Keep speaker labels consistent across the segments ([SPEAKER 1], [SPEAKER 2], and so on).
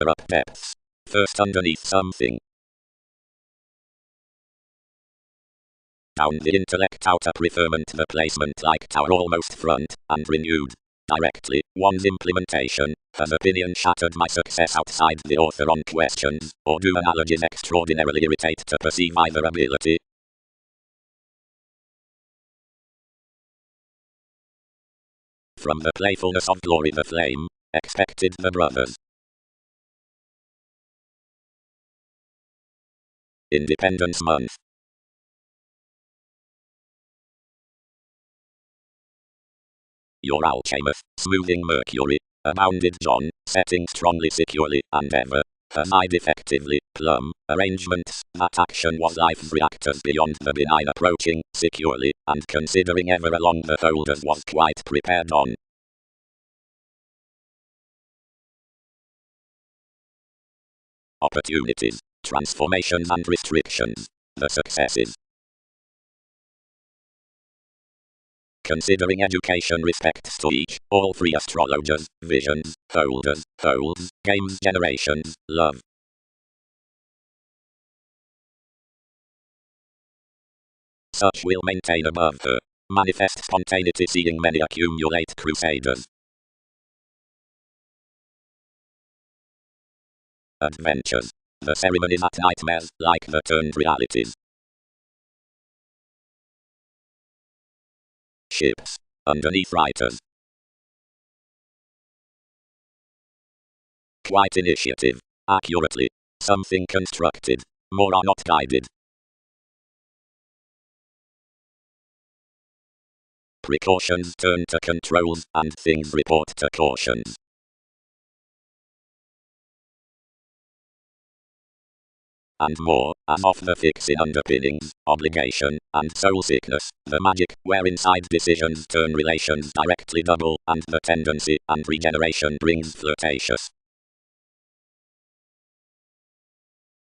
[SPEAKER 1] Up depths. First underneath something. Down the intellect, outer preferment, the placement like tower almost front, and renewed. Directly, one's implementation. Has opinion shattered my success outside the author on questions, or do analogies extraordinarily irritate to perceive either ability? From the playfulness of glory the flame, expected the brothers. Independence Month. Your alchemist, smoothing Mercury, abounded John, setting strongly securely, and ever, has eyed effectively, plumb, arrangements, that action was life's reactors beyond the benign approaching, securely, and considering ever along the holders was quite prepared on. Opportunities, transformations and restrictions, the successes. Considering education respects to each, all three astrologers, visions, holders, holds, games generations, love. Such will maintain above her. Manifest spontaneity seeing many accumulate crusaders. Adventures. The ceremonies at nightmares, like the turned realities. Ships. Underneath writers. Quite initiative. Accurately. Something constructed. More are not guided. Precautions turn to controls, and things report to cautions. And more, as of the fixing underpinnings, obligation, and soul sickness, the magic, where inside decisions turn relations directly double, and the tendency, and regeneration brings flirtatious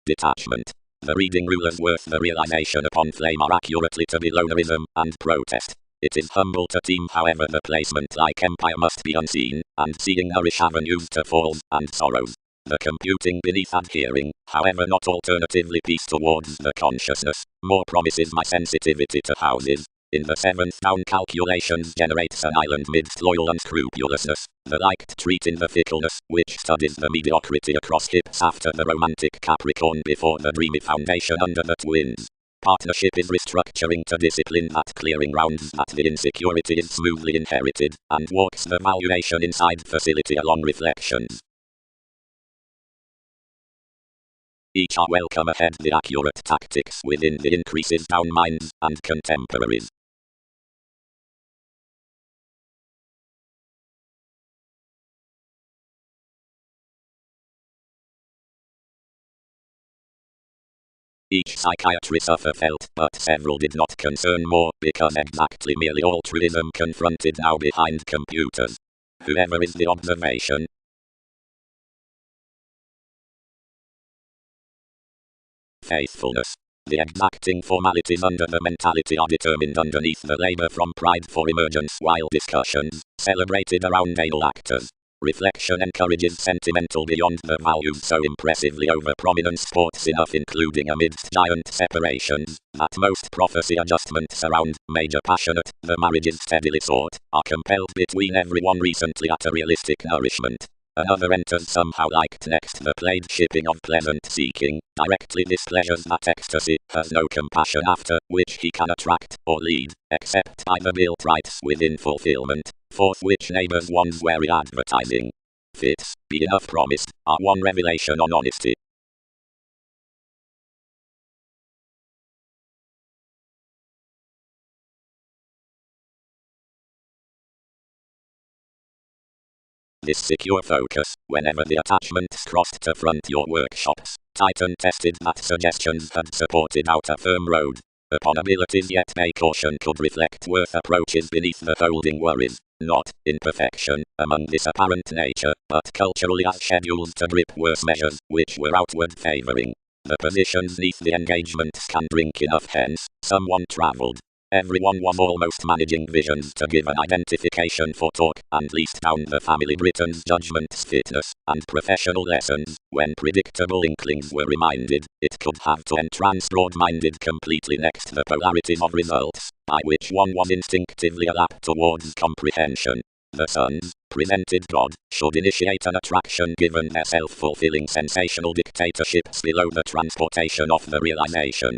[SPEAKER 1] detachment. The reading rulers worth the realization upon flame are accurately to be lonerism, and protest. It is humble to team, however the placement like empire must be unseen, and seeing nourish avenues to falls, and sorrows. The computing beneath adhering, however not alternatively peace towards the consciousness, more promises my sensitivity to houses. In the seventh down calculations generates an island midst loyal unscrupulousness, the liked treat in the fickleness, which studies the mediocrity across hips after the romantic Capricorn before the dreamy foundation under the twins. Partnership is restructuring to discipline that clearing rounds that the insecurity is smoothly inherited, and walks the valuation inside facility along reflections. Each are welcome ahead the accurate tactics within the increases down minds and contemporaries. Each psychiatry suffer felt, but several did not concern more, because exactly merely altruism confronted now behind computers. Whoever is the observation. Faithfulness. The exacting formalities under the mentality are determined underneath the labor from pride for emergence while discussions, celebrated around anal actors. Reflection encourages sentimental beyond the values so impressively over prominence sports enough including amidst giant separations, that most prophecy adjustments around, major passionate, the marriages steadily sought, are compelled between everyone recently at a realistic nourishment. Another enters somehow liked next the played shipping of pleasant seeking, directly displeasures that ecstasy, has no compassion after, which he can attract, or lead, except by the guilt rights within fulfillment, forth which neighbors one's wary advertising. Fits, be enough promised, are one revelation on honesty. This secure focus, whenever the attachments crossed to front your workshops, Titan tested that suggestions had supported out a firm road. Upon abilities yet may caution could reflect worth approaches beneath the holding worries, not, in perfection, among this apparent nature, but culturally as schedules to grip worse measures, which were outward favoring. The positions neath the engagements can drink enough hence, someone travelled. Everyone was almost managing visions to give an identification for talk, and least down the family Britain's judgments, fitness, and professional lessons. When predictable inklings were reminded, it could have to entrance broad-minded completely next the polarities of results, by which one was instinctively adapt towards comprehension. The sons, presented God, should initiate an attraction given their self-fulfilling sensational dictatorships below the transportation of the realization.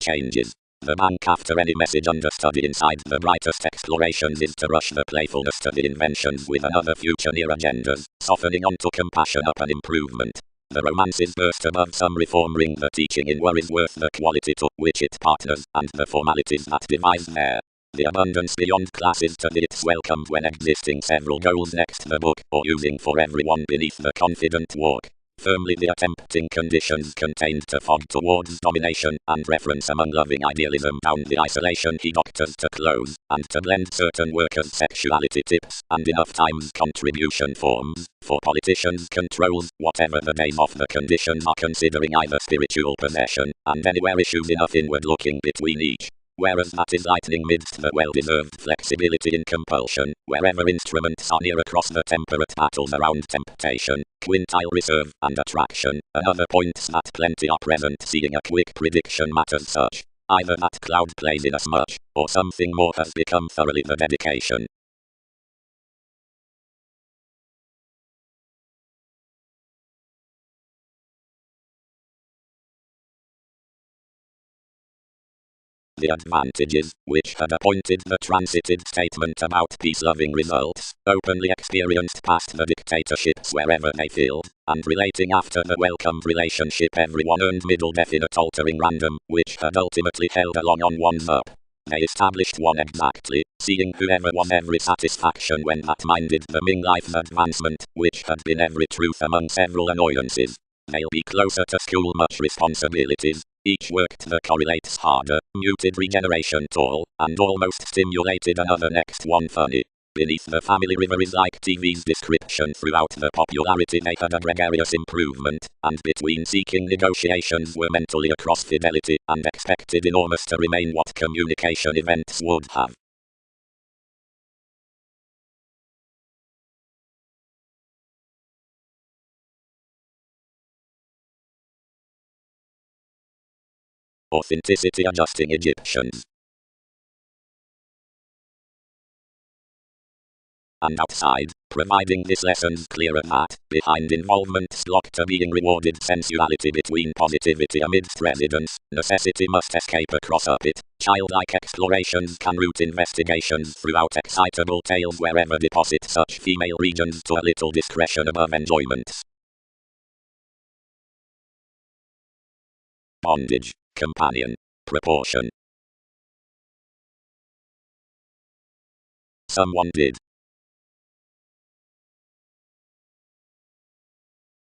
[SPEAKER 1] Changes. The bank after any message understudy inside the brightest explorations is to rush the playfulness to the inventions with another future near agendas, softening onto compassion up and improvement. The romances burst above some reform ring the teaching in worries worth the quality to which it partners, and the formalities that devise there. The abundance beyond classes to the it's welcomed when existing several goals next the book, or using for everyone beneath the confident walk. Firmly the attempting conditions contained to fog towards domination, and reference among loving idealism down the isolation he doctors to close, and to blend certain workers' sexuality tips, and enough times contribution forms, for politicians controls, whatever the days of the conditions are considering either spiritual possession, and anywhere issues enough inward looking between each. Whereas that is lightning midst the well-deserved flexibility in compulsion, wherever instruments are near across the temperate battles around temptation, quintile reserve, and attraction. Another points that plenty are present seeing a quick prediction matters such. Either that cloud plays in us much, or something more has become thoroughly the dedication. The advantages, which had appointed the transited statement about peace-loving results, openly experienced past the dictatorships wherever they filled, and relating after the welcomed relationship everyone earned middle definite altering random, which had ultimately held along on one's up. They established one exactly, seeing whoever was every satisfaction when that minded the Ming life's advancement, which had been every truth among several annoyances. They'll be closer to school much responsibilities, each worked the correlates harder, muted regeneration tall, and almost stimulated another next one funny. Beneath the family river is like TV's description throughout the popularity they had a gregarious improvement, and between seeking negotiations were mentally across fidelity, and expected enormous to remain what communication events would have. Authenticity adjusting Egyptians. And outside, providing this lesson's clearer that, behind involvement's locked to being rewarded sensuality between positivity amidst residence, necessity must escape across up it. Childlike explorations can root investigations throughout excitable tales wherever deposit such female regions to a little discretion above enjoyments. Bondage, companion, proportion. Someone did.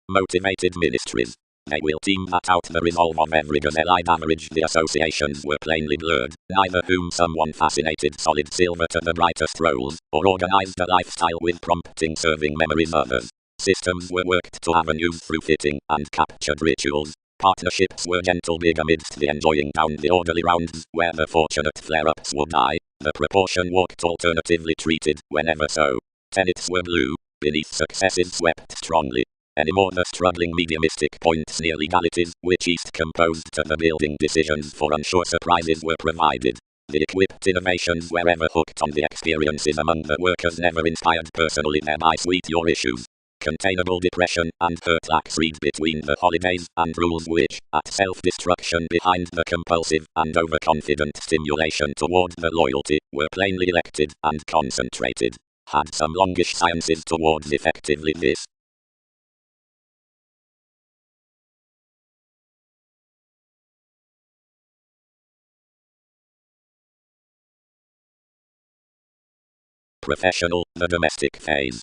[SPEAKER 1] Motivated ministries. They will team that out the resolve of every gazelle-eyed average. The associations were plainly blurred, neither whom someone fascinated solid silver to the brightest roles, or organized a lifestyle with prompting serving memories others. Systems were worked to avenues through fitting, and captured rituals. Partnerships were gentle big amidst the enjoying down the orderly rounds, where the fortunate flare-ups would die. The proportion walked alternatively treated, whenever so. Tenets were blue, beneath successes swept strongly. Any more the struggling mediumistic points near legalities, which East composed to the building decisions for unsure surprises were provided. The equipped innovations wherever hooked on the experiences among the workers never inspired personally thereby sweet your issues. Containable depression and hurt lacks read between the holidays and rules which, at self-destruction behind the compulsive and overconfident stimulation toward the loyalty, were plainly elected and concentrated. Had some longish sciences towards effectively this. Professional, the domestic phase.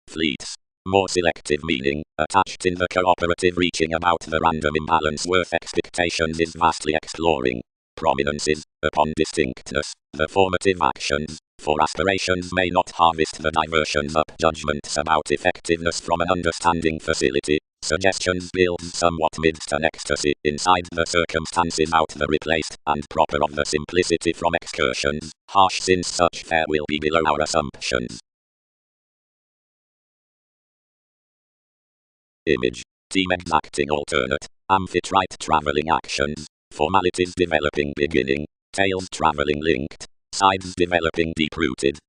[SPEAKER 1] Fleets. More selective meaning, attached in the cooperative reaching about the random imbalance worth expectations is vastly exploring. Prominences, upon distinctness, the formative actions, for aspirations may not harvest the diversions up judgments about effectiveness from an understanding facility. Suggestions builds somewhat midst an ecstasy, inside the circumstances out the replaced, and proper of the simplicity from excursions, harsh since such fare will be below our assumptions. Image. Team exacting alternate. Amphitrite traveling actions. Formalities developing beginning. Tails traveling linked. Sides developing deep-rooted.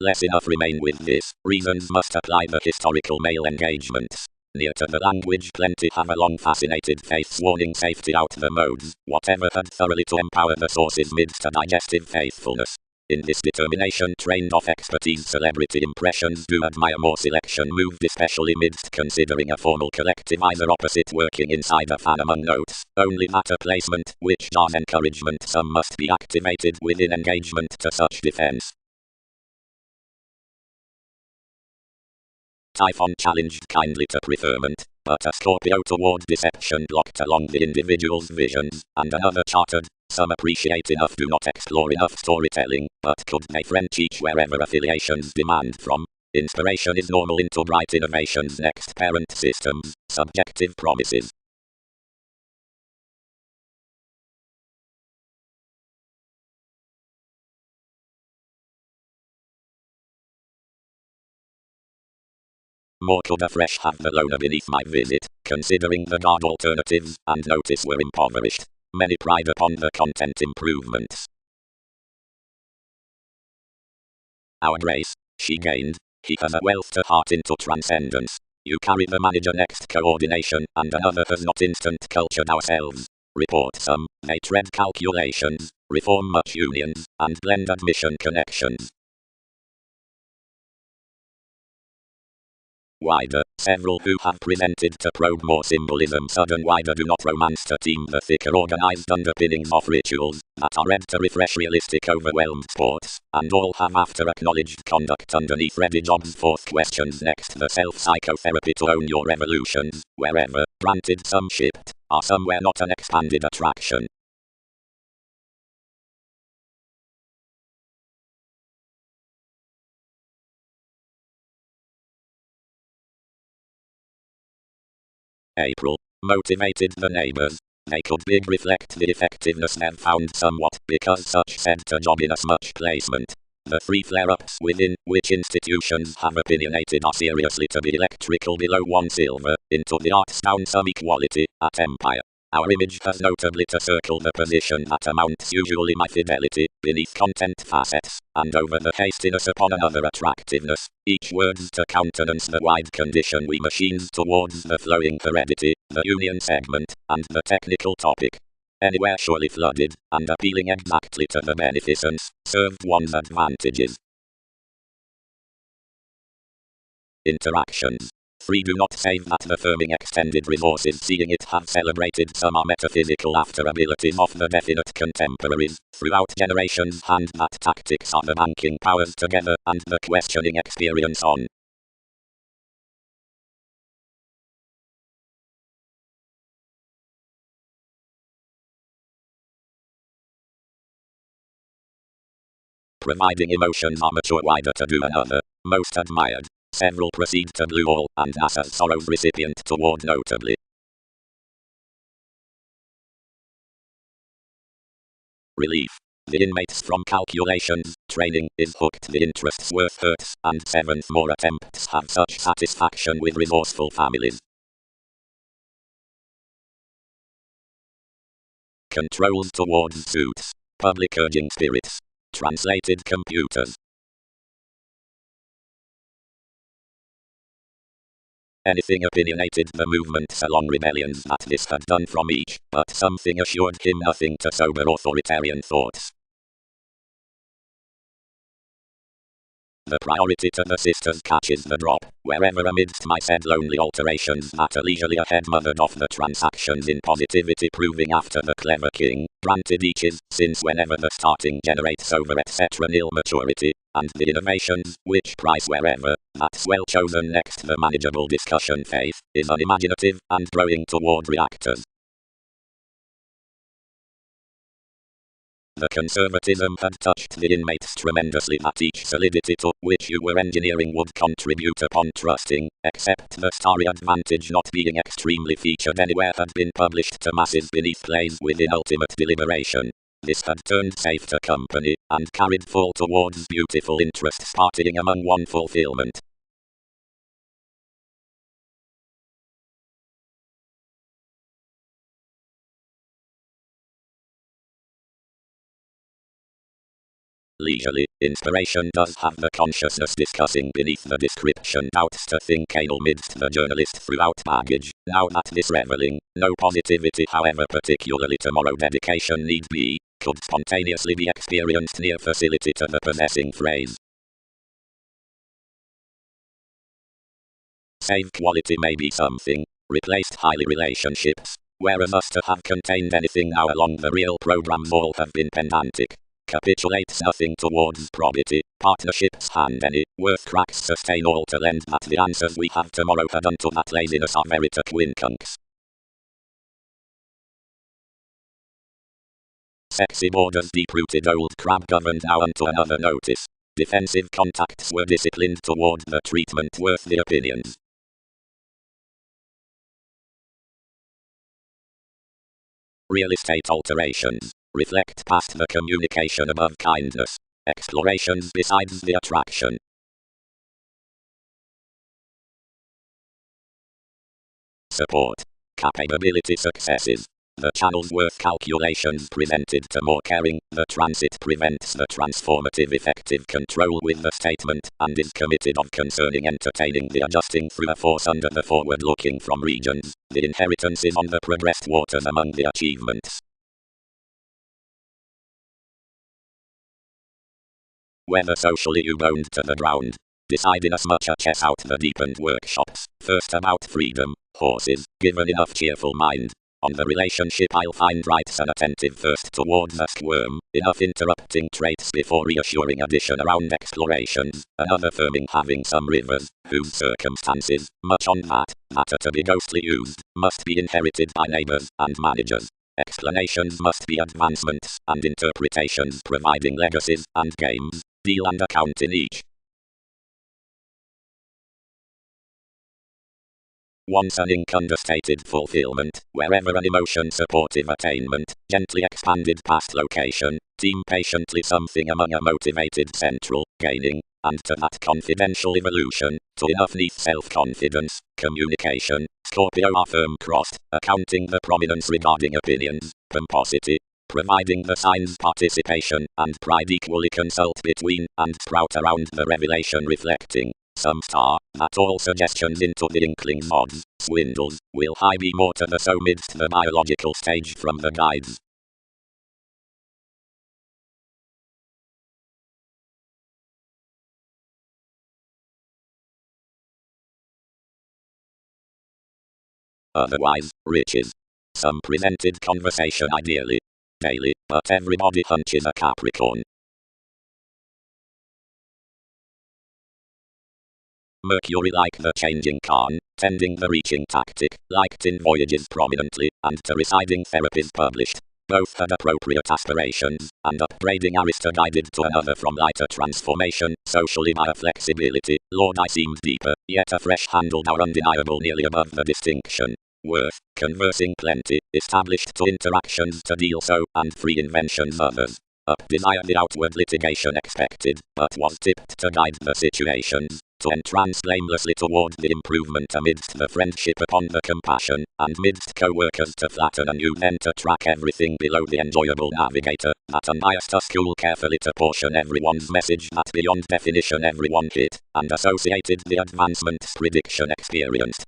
[SPEAKER 1] Less enough remain with this. Reasons must apply the historical male engagements. Near to the language plenty have a long fascinated faiths warning safety out the modes. Whatever had thoroughly to empower the sources midst a digestive faithfulness. In this determination trained of expertise celebrity impressions do admire more selection moved especially midst considering a formal collective either opposite working inside a fan among notes, only that a placement which jars encouragement some must be activated within engagement to such defense. Typhon challenged kindly to preferment, but a Scorpio toward deception blocked along the individual's visions, and another chartered. Some appreciate enough do not explore enough storytelling, but could they French each wherever affiliations demand from. Inspiration is normal into bright innovations next parent systems, subjective promises. More could afresh have the loner beneath my visit, considering the guard alternatives, and notice were impoverished. Many pride upon the content improvements. Our grace, she gained. He has a wealth to heart into transcendence. You carry the manager next coordination, and another has not instant cultured ourselves. Report some, they tread calculations, reform much unions, and blend admission connections. Wider, several who have presented to probe more symbolism sudden wider do not romance to team the thicker organized underpinnings of rituals that are read to refresh realistic overwhelmed sports, and all have after acknowledged conduct underneath ready jobs fourth questions next the self-psychotherapy to own your revolutions, wherever, granted some shipped, are somewhere not an expanded attraction. April. Motivated the neighbors. They could big reflect the effectiveness they've found somewhat, because such said to job in as much placement. The three flare-ups within which institutions have opinionated are seriously to be electrical below 1 silver, into the arts down some equality, at empire. Our image has notably to circle the position that amounts usually my fidelity, beneath content facets, and over the hastiness upon another attractiveness, each words to countenance the wide condition we machines towards the flowing heredity, the union segment, and the technical topic. Anywhere surely flooded, and appealing exactly to the beneficence, served one's advantages. Interactions. 3 do not save that the firming extended resources seeing it have celebrated some are metaphysical after abilities of the definite contemporaries, throughout generations hand that tactics are the banking powers together, and the questioning experience on. Providing emotions are mature wider to do another, most admired. Several proceed to blue all, and NASA's sorrows recipient toward notably. Relief. The inmates from calculations, training, is hooked the interests worth hurts, and 7th more attempts have such satisfaction with resourceful families. Controls towards suits. Public urging spirits. Translated computers. Anything opinionated the movements along rebellions that this had done from each, but something assured him nothing to sober authoritarian thoughts. The priority to the sisters catches the drop, wherever amidst my said lonely alterations that a leisurely ahead mothered off the transactions in positivity proving after the clever king, granted each is, since whenever the starting generates over etc. nil maturity, and the innovations, which price wherever, that's well chosen next the manageable discussion phase, is unimaginative, and growing toward reactors. The conservatism had touched the inmates tremendously that each solidity to which you were engineering would contribute upon trusting, except the starry advantage not being extremely featured anywhere had been published to masses beneath plays within ultimate deliberation. This had turned safe to company, and carried full towards beautiful interests partying among one fulfillment. Leisurely, inspiration does have the consciousness discussing beneath the description doubts to think anal midst the journalist throughout baggage, now that this reveling, no positivity however particularly tomorrow dedication need be, could spontaneously be experienced near facility to the possessing phrase. Save quality may be something, replaced highly relationships, whereas us to have contained anything now along the real programs all have been pedantic. Capitulates nothing towards probity, partnerships hand any, worth cracks sustain all to lend that the answers we have tomorrow had unto that laziness are verita quincunx. Sexy borders deep-rooted old crab governed now unto another notice. Defensive contacts were disciplined toward the treatment worth the opinions. Real estate alterations reflect past the communication above kindness. Explorations besides the attraction. Support. Capability successes. The channels worth calculations presented to more caring, the transit prevents the transformative effective control with the statement, and is committed of concerning entertaining the adjusting through a force under the forward looking from regions, the inheritance is on the progressed waters among the achievements. Whether socially you boned to the ground. Decide inasmuch a chess out the deepened workshops, first about freedom, horses, given enough cheerful mind. On the relationship I'll find rights and attentive first towards a squirm, enough interrupting traits before reassuring addition around explorations, another firming having some rivers, whose circumstances, much on that, matter to be ghostly used, must be inherited by neighbors and managers. Explanations must be advancements, and interpretations providing legacies and games, deal and account in each. Once an ink understated fulfillment, wherever an emotion supportive attainment, gently expanded past location, team patiently something among a motivated central, gaining, and to that confidential evolution, to enough neath self-confidence, communication, Scorpio are firm crossed, accounting the prominence regarding opinions, pomposity, providing the signs participation, and pride equally consult between, and sprout around the revelation reflecting. Some star, that all suggestions into the inklings odds, swindles, will high be more to the so midst the biological stage from the guides. Otherwise, riches. Some presented conversation ideally. Daily, but everybody hunches a Capricorn. Mercury like the changing Khan, tending the reaching tactic, liked in voyages prominently, and to residing therapies published. Both had appropriate aspirations, and upbraiding Arista guided to another from lighter transformation, socially by a flexibility, Lord I seemed deeper, yet a fresh handled our undeniable nearly above the distinction. Worth, conversing plenty, established to interactions to deal so, and free inventions others. Up desire the outward litigation expected, but was tipped to guide the situations, to entrance blamelessly toward the improvement amidst the friendship upon the compassion, and midst co-workers to flatten anew then to track everything below the enjoyable navigator, that unbiased us school carefully to portion everyone's message that beyond definition everyone hit, and associated the advancement's prediction experienced.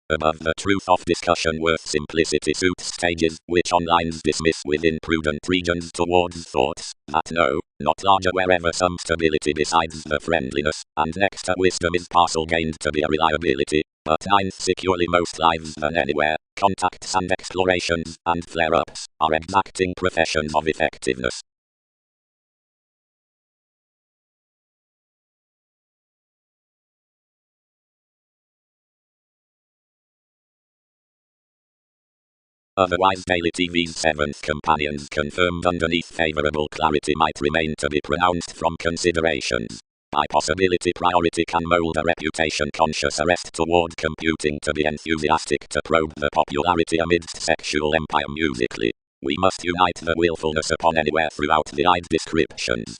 [SPEAKER 1] Above the truth of discussion worth simplicity suits stages, which on lines dismiss with imprudent regions towards thoughts, that no, not larger wherever some stability besides the friendliness, and next to wisdom is parcel gained to be a reliability, but ninth securely most lives than anywhere, contacts and explorations, and flare-ups, are exacting professions of effectiveness. Otherwise daily TV's seventh companions confirmed underneath favorable clarity might remain to be pronounced from considerations. By possibility priority can mold a reputation-conscious arrest toward computing to be enthusiastic to probe the popularity amidst sexual empire musically. We must unite the willfulness upon anywhere throughout the eyed descriptions.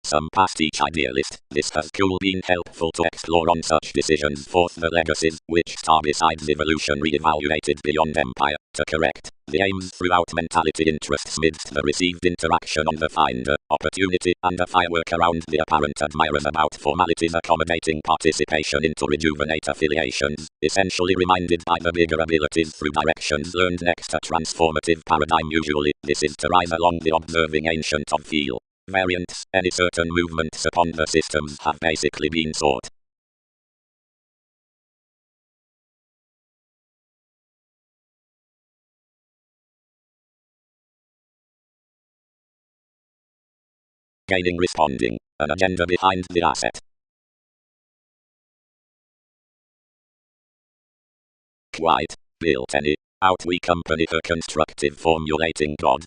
[SPEAKER 1] Some past each idealist, this has cool been helpful to explore on such decisions forth the legacies, which star besides evolution re-evaluated beyond empire, to correct the aims throughout mentality interests midst the received interaction on the finder, opportunity, and a firework around the apparent admirers about formalities accommodating participation into rejuvenate affiliations, essentially reminded by the bigger abilities through directions learned next a transformative paradigm usually, this is to rise along the observing ancient of feel. Variants, any certain movements upon the systems have basically been sought. Gaining responding, an agenda behind the asset. Quite, built any, out we company her constructive formulating God.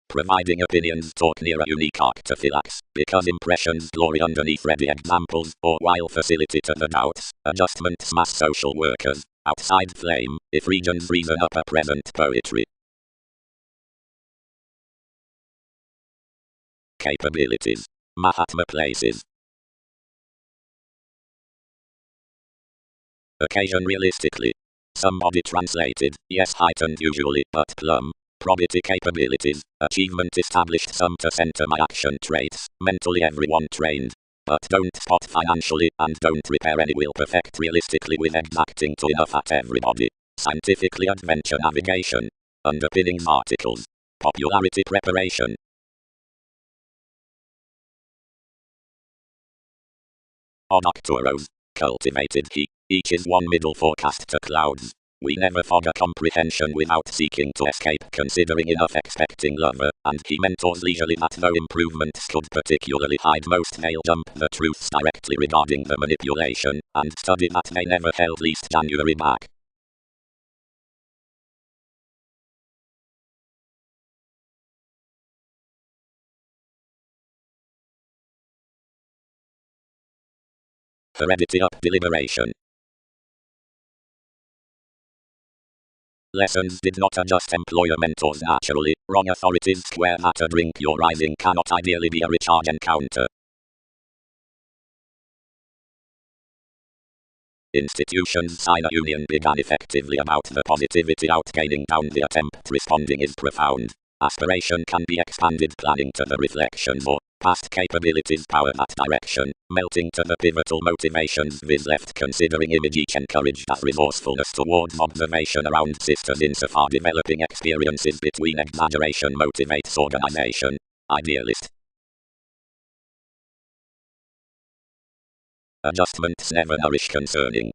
[SPEAKER 1] Providing opinions talk near a unique arctophylax, because impressions glory underneath ready examples, or while facility to the doubts, adjustments mass social workers, outside flame, if regions reason up a present poetry. Capabilities. Mahatma places. Occasion realistically. Somebody translated, yes heightened usually, but plumb. Probity capabilities, achievement established some to center my action traits, mentally everyone trained. But don't spot financially, and don't repair any will perfect realistically with exacting to enough at everybody. Scientifically adventure navigation. Underpinnings articles. Popularity preparation. Odd Arcturos. Cultivated he. Each is one middle forecast to clouds. We never fog a comprehension without seeking to escape considering enough expecting lover, and he mentors leisurely that though improvements could particularly hide most they'll jump the truths directly regarding the manipulation, and study that they never held least January back. Heredity up deliberation. Lessons did not adjust employer mentors naturally, wrong authorities square that a drink your rising cannot ideally be a recharge encounter. Institutions sign a union began effectively about the positivity outgaining down the attempt responding is profound. Aspiration can be expanded planning to the reflections or past capabilities power that direction, melting to the pivotal motivations viz left considering image each encouraged as resourcefulness towards observation around sisters insofar developing experiences between exaggeration motivates organization. Idealist. Adjustments never nourish concerning.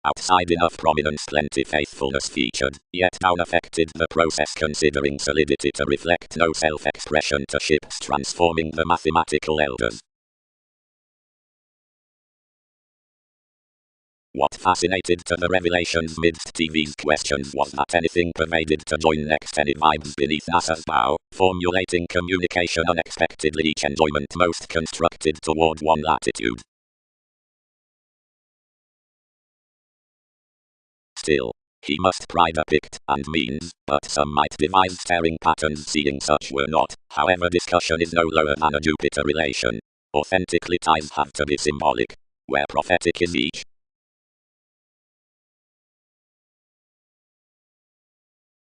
[SPEAKER 1] Outside enough prominence plenty faithfulness featured, yet down affected the process considering solidity to reflect no self-expression to ships transforming the mathematical elders. What fascinated to the revelations midst TV's questions was that anything pervaded to join next any vibes beneath NASA's bow, formulating communication unexpectedly each enjoyment most constructed toward one latitude. Still, he must pride a picked and means, but some might devise staring patterns seeing such were not, however discussion is no lower than a Jupiter relation. Authentically ties have to be symbolic. where prophetic is each.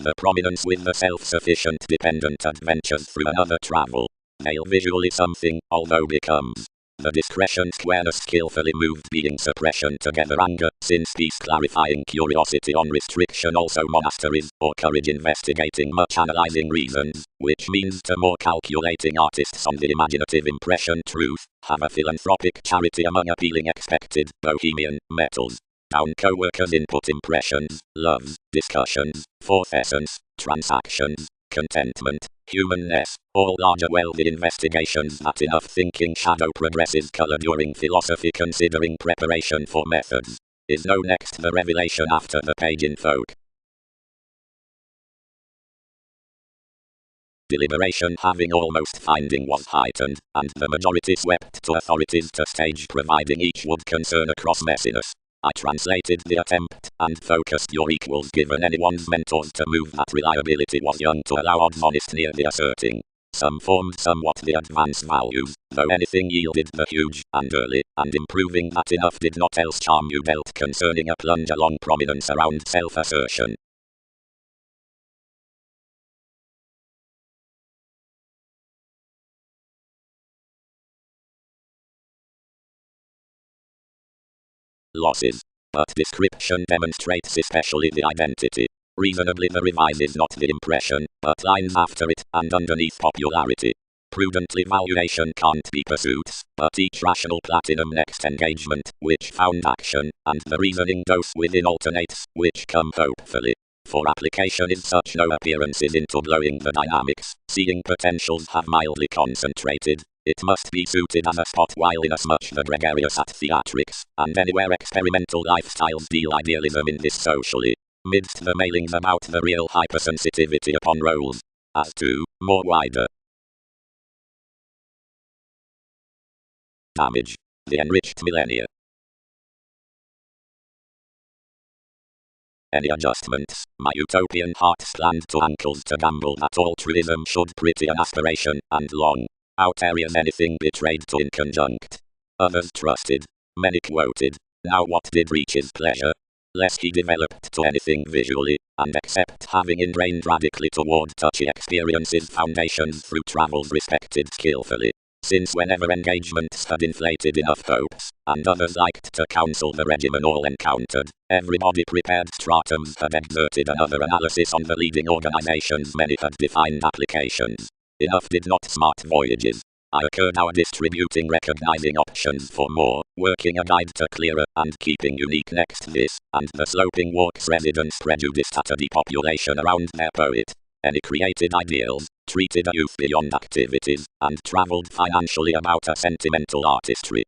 [SPEAKER 1] The prominence with the self-sufficient dependent adventures through another travel. Veil visually something, although becomes. The discretion squareness skillfully moved being suppression together anger, since peace clarifying curiosity on restriction also monasteries, or courage investigating much analyzing reasons, which means to more calculating artists on the imaginative impression truth, have a philanthropic charity among appealing expected, bohemian, metals. Down co-workers input impressions, loves, discussions, fourth essence, transactions, contentment, humanness, all larger wealthy investigations that enough thinking shadow progresses color during philosophy considering preparation for methods. Is no next the revelation after the page in folk. Deliberation having almost finding was heightened, and the majority swept to authorities to stage providing each would concern across messiness. I translated the attempt, and focused your equals given anyone's mentors to move that reliability was young to allow odds honest near the asserting. Some formed somewhat the advanced values, though anything yielded the huge, and early, and improving that enough did not else charm you dealt concerning a plunge along prominence around self-assertion. Losses. But description demonstrates especially the identity. Reasonably the revise is not the impression, but lines after it, and underneath popularity. Prudently valuation can't be pursuits, but each rational platinum next engagement, which found action, and the reasoning dose within alternates, which come hopefully. For application is such no appearances into blowing the dynamics, seeing potentials have mildly concentrated. It must be suited as a spot while inasmuch the gregarious at theatrics, and anywhere experimental lifestyles deal idealism in this socially. Midst the mailings about the real hypersensitivity upon roles. As to, more wider. Damage. The enriched millennia. Any adjustments, my utopian heart's planned to ankles to gamble that altruism should pretty an aspiration, and long. Out areas anything betrayed to in conjunct. Others trusted. Many quoted. Now what did reach his pleasure? Less he developed to anything visually, and except having ingrained radically toward touchy experiences foundations through travels respected skillfully. Since whenever engagements had inflated enough hopes, and others liked to counsel the regimen all encountered, everybody prepared stratums had exerted another analysis on the leading organizations many had defined applications. Enough did not smart voyages. I occurred our distributing recognizing options for more, working a guide to clearer, and keeping unique next this, and the sloping walks residents prejudiced at a depopulation around their poet. Any created ideals, treated a youth beyond activities, and traveled financially about a sentimental artistry.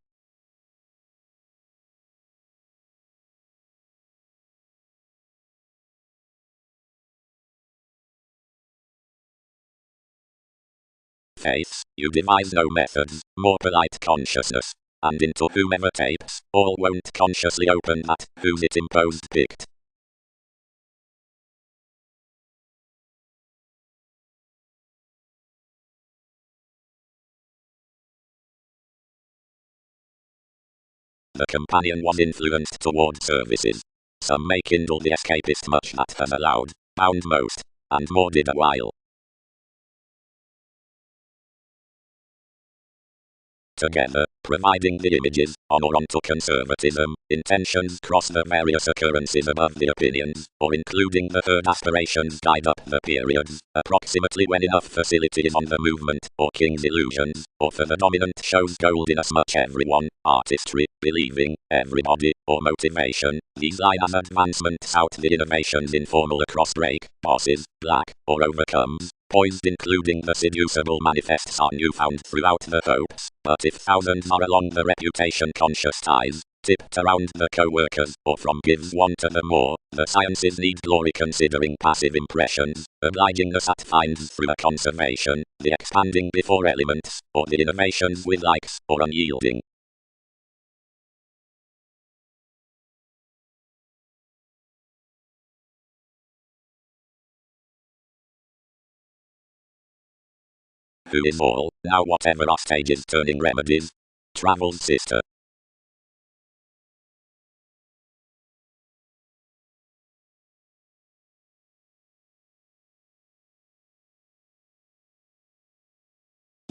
[SPEAKER 1] Faiths, you devise no methods, more polite consciousness. And into whomever tapes, all won't consciously open that, whose it imposed picked. The companion was influenced toward services. Some may kindle the escapist much that has allowed, bound most, and more did a while. Together, providing the images, on or onto conservatism, intentions cross the various occurrences above the opinions, or including the third aspirations guide up the periods, approximately when enough facility is on the movement, or king's illusions, or for the dominant shows gold inasmuch everyone, artistry, believing, everybody, or motivation, these lie as advancements out the innovations informal across break, bosses, black, or overcomes. Poised including the seducible manifests are newfound throughout the hopes, but if thousands are along the reputation conscious ties, tipped around the co-workers, or from gives one to the more, the sciences need glory considering passive impressions, obligingness at finds through a conservation, the expanding before elements, or the innovations with likes, or unyielding. Who is all, now whatever our stage is turning remedies? Travel's sister.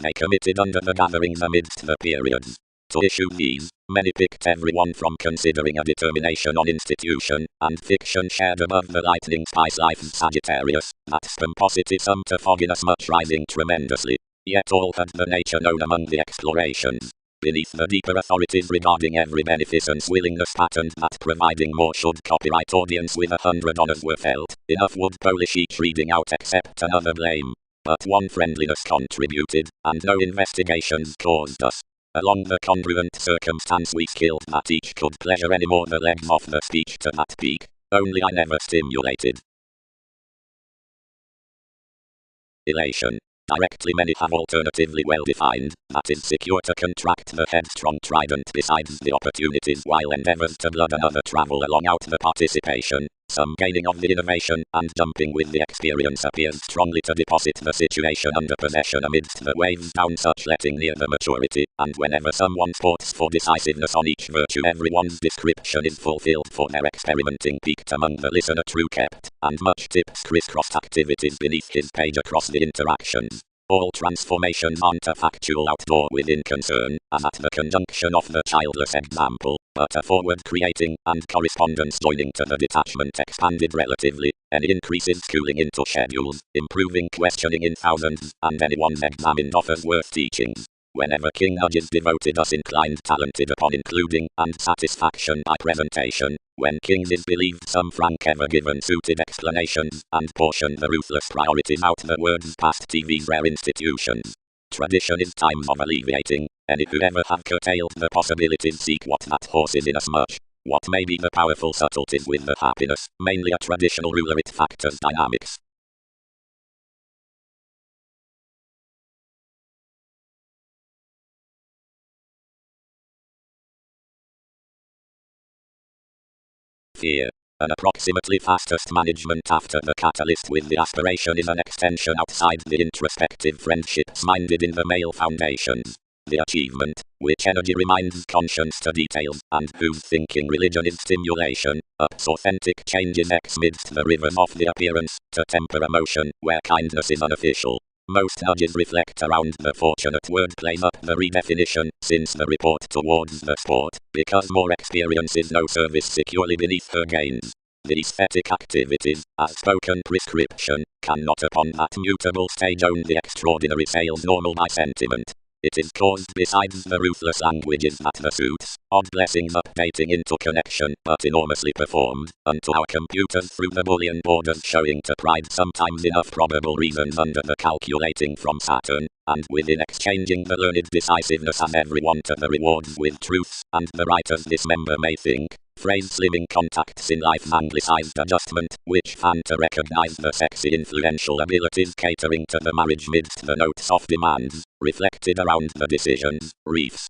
[SPEAKER 1] they committed under the gatherings amidst the periods. To issue these, many picked everyone from considering a determination on institution, and fiction shared above the lightning spice life's Sagittarius, that pomposity some to fogginess much rising tremendously, yet all had the nature known among the explorations. Beneath the deeper authorities regarding every beneficence willingness patterned that providing more should copyright audience with $100 were felt, enough would polish each reading out except another blame. But one friendliness contributed, and no investigations caused us. Along the congruent circumstance we skilled that each could pleasure any more the legs off the speech to that peak, only I never stimulated. Elation. Directly many have alternatively well defined, that is secure to contract the headstrong trident besides the opportunities while endeavors to blood another travel along out the participation, some gaining of the innovation and jumping with the experience appears strongly to deposit the situation under possession amidst the waves down such letting near the maturity, and whenever someone sports for decisiveness on each virtue everyone's description is fulfilled for their experimenting peaked among the listener true kept, and much tips crisscrossed activities beneath his page across the interactions. All transformations aren't a factual outdoor within concern, as at the conjunction of the childless example, but a forward creating, and correspondence joining to the detachment expanded relatively, and increases schooling into schedules, improving questioning in thousands, and anyone's examined offers worth teachings. Whenever King nudges devoted us inclined talented upon including, and satisfaction by presentation, when Kings is believed some frank ever given suited explanations, and portion the ruthless priorities out the words past TV's rare institutions. Tradition is times of alleviating, and if you ever have curtailed the possibilities seek what that horse is inasmuch. What may be the powerful subtleties with the happiness, mainly a traditional ruler it factors dynamics. Fear. An approximately fastest management after the catalyst with the aspiration is an extension outside the introspective friendships minded in the male foundations. The achievement, which energy reminds conscience to details, and whose thinking religion is stimulation, ups authentic changes midst the rivers of the appearance, to temper emotion, where kindness is unofficial. Most nudges reflect around the fortunate word plays up the redefinition, since the report towards the sport, because more experience is no service securely beneath her gains. The aesthetic activities, as spoken prescription, cannot upon that mutable stage own the extraordinary sales normal by sentiment. It is caused besides the ruthless languages that the suits, odd blessings updating into connection, but enormously performed, unto our computers through the Boolean borders showing to pride sometimes enough probable reasons under the calculating from Saturn, and within exchanging the learned decisiveness as everyone to the rewards with truths, and the writers dismember may think. Phrase slimming contacts in life's anglicized adjustment, which fan to recognize the sexy influential abilities catering to the marriage midst the notes of demands, reflected around the decisions, reefs.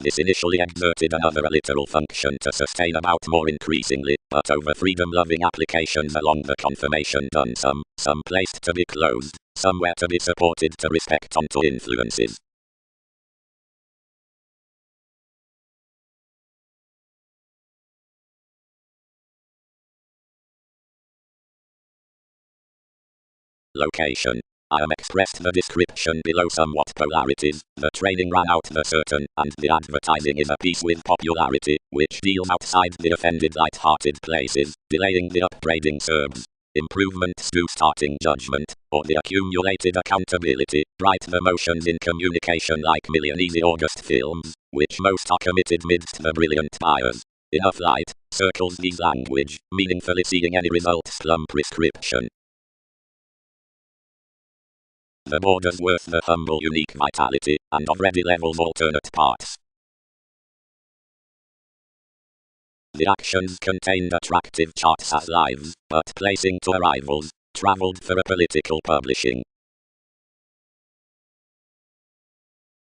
[SPEAKER 1] This initially exerted another literal function to sustain about more increasingly, but over freedom-loving applications along the confirmation done some placed to be closed, somewhere to be supported to respect onto influences. Location. I am expressed the description below somewhat polarities, the training ran out the certain, and the advertising is a piece with popularity, which deals outside the offended light-hearted places, delaying the upbraiding serbs. Improvements to starting judgment, or the accumulated accountability, bright the motions in communication like million easy August films, which most are committed midst the brilliant buyers. Enough light, circles these language, meaningfully seeing any results plumb prescription. The borders worth the humble unique vitality, and of ready levels alternate parts. The actions contained attractive charts as lives, but placing to arrivals, traveled for a political publishing.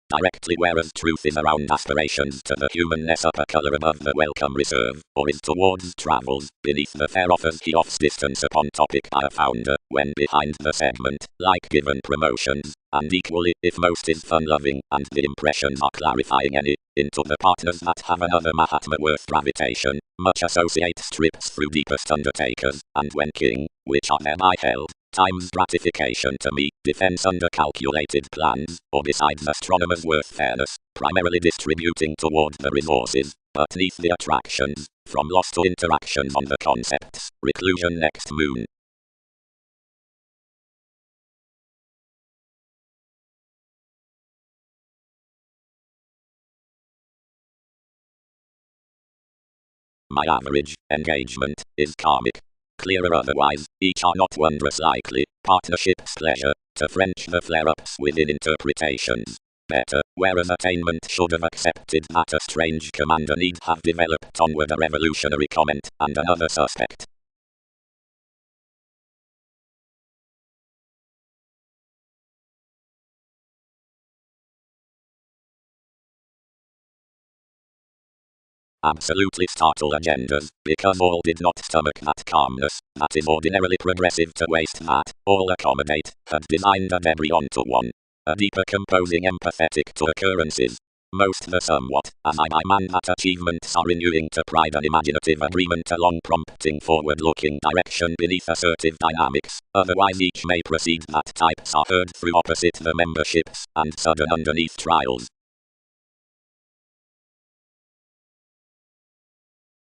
[SPEAKER 1] Directly whereas truth is around aspirations to the humanness upper color above the welcome reserve, or is towards travels, beneath the fair offers he offs distance upon topic by a founder, when behind the segment, like given promotions, and equally, if most is fun-loving, and the impressions are clarifying any, into the partners that have another Mahatma worth gravitation, much associate strips through deepest undertakers, and when king, which are thereby held, time's gratification to me, defense under calculated plans, or besides astronomers' worth fairness, primarily distributing toward the resources, but neath the attractions, from loss to interactions on the concepts, reclusion next moon. My average engagement is karmic. Clearer otherwise, each are not wondrous likely, partnership's pleasure, to French the flare-ups within interpretations. Better, whereas attainment should have accepted that a strange commander need have developed onward a revolutionary comment, and another suspect. Absolutely startle agendas, because all did not stomach that calmness, that is ordinarily progressive to waste that, all accommodate, had designed a debris onto one. A deeper composing empathetic to occurrences. Most the somewhat, as I by man that achievements are renewing to pride and imaginative agreement along prompting forward-looking direction beneath assertive dynamics, otherwise each may proceed that types are heard through opposite the memberships, and sudden underneath trials.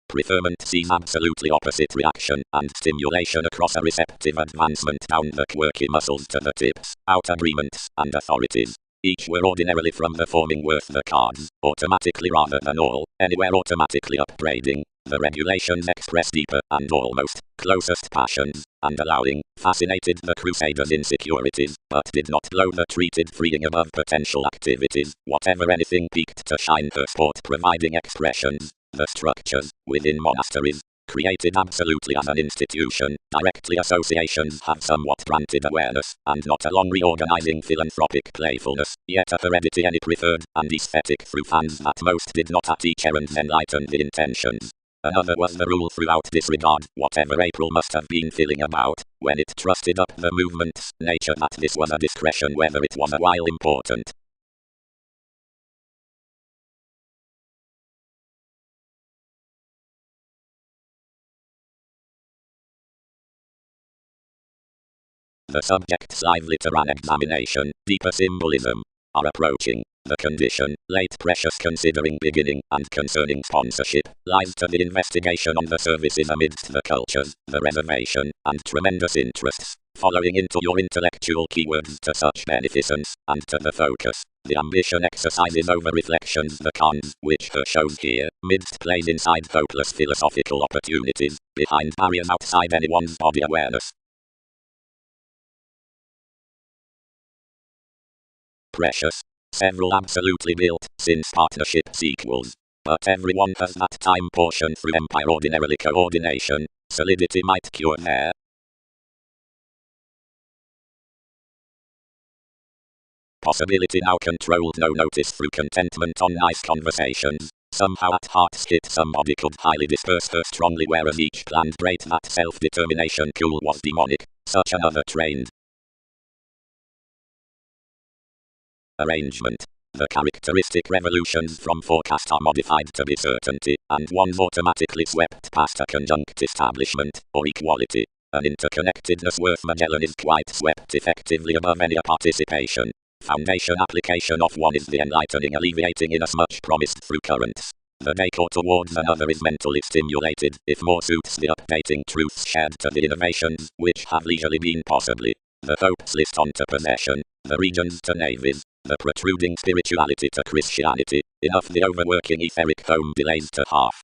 [SPEAKER 1] Preferment sees absolutely opposite reaction and stimulation across a receptive advancement down the quirky muscles to the tips, out agreements, and authorities. Each were ordinarily from the forming worth the cards, automatically rather than all, anywhere automatically upgrading, the regulations express deeper and almost closest passions, and allowing, fascinated the crusaders' insecurities, but did not blow the treated freeing above potential activities, whatever anything peaked to shine her sport providing expressions. The structures, within monasteries, created absolutely as an institution, directly associations have somewhat granted awareness, and not a long reorganizing philanthropic playfulness, yet a heredity any preferred, and aesthetic through fans that most did not at each errand enlighten the intentions. Another was the rule throughout disregard, whatever April must have been feeling about, when it trusted up the movement's nature that this was a discretion whether it was a while important. The subject's lively terrain examination, deeper symbolism, are approaching. The condition, late precious considering beginning, and concerning sponsorship, lies to the investigation on the services amidst the cultures, the reservation, and tremendous interests, following into your intellectual keywords to such beneficence, and to the focus. The ambition exercises over reflections the cons, which her shows here, midst plays inside hopeless philosophical opportunities, behind barriers outside anyone's body awareness. Precious. Several absolutely built, since partnership sequels. But everyone has that time portion through empire ordinarily coordination. Solidity might cure there. Possibility now controlled no notice through contentment on nice conversations. Somehow at heart skit somebody could highly disperse her strongly whereas each planned great that self-determination cool was demonic. Such another trained arrangement. The characteristic revolutions from forecast are modified to be certainty, and one's automatically swept past a conjunct establishment, or equality. An interconnectedness worth Magellan is quite swept effectively above any participation. Foundation application of one is the enlightening alleviating inasmuch promised through currents. The decor towards another is mentally stimulated, if more suits the updating truths shared to the innovations, which have leisurely been possibly. The hopes list on to possession, the regions to navies, the protruding spirituality to Christianity, enough the overworking etheric home delays to half.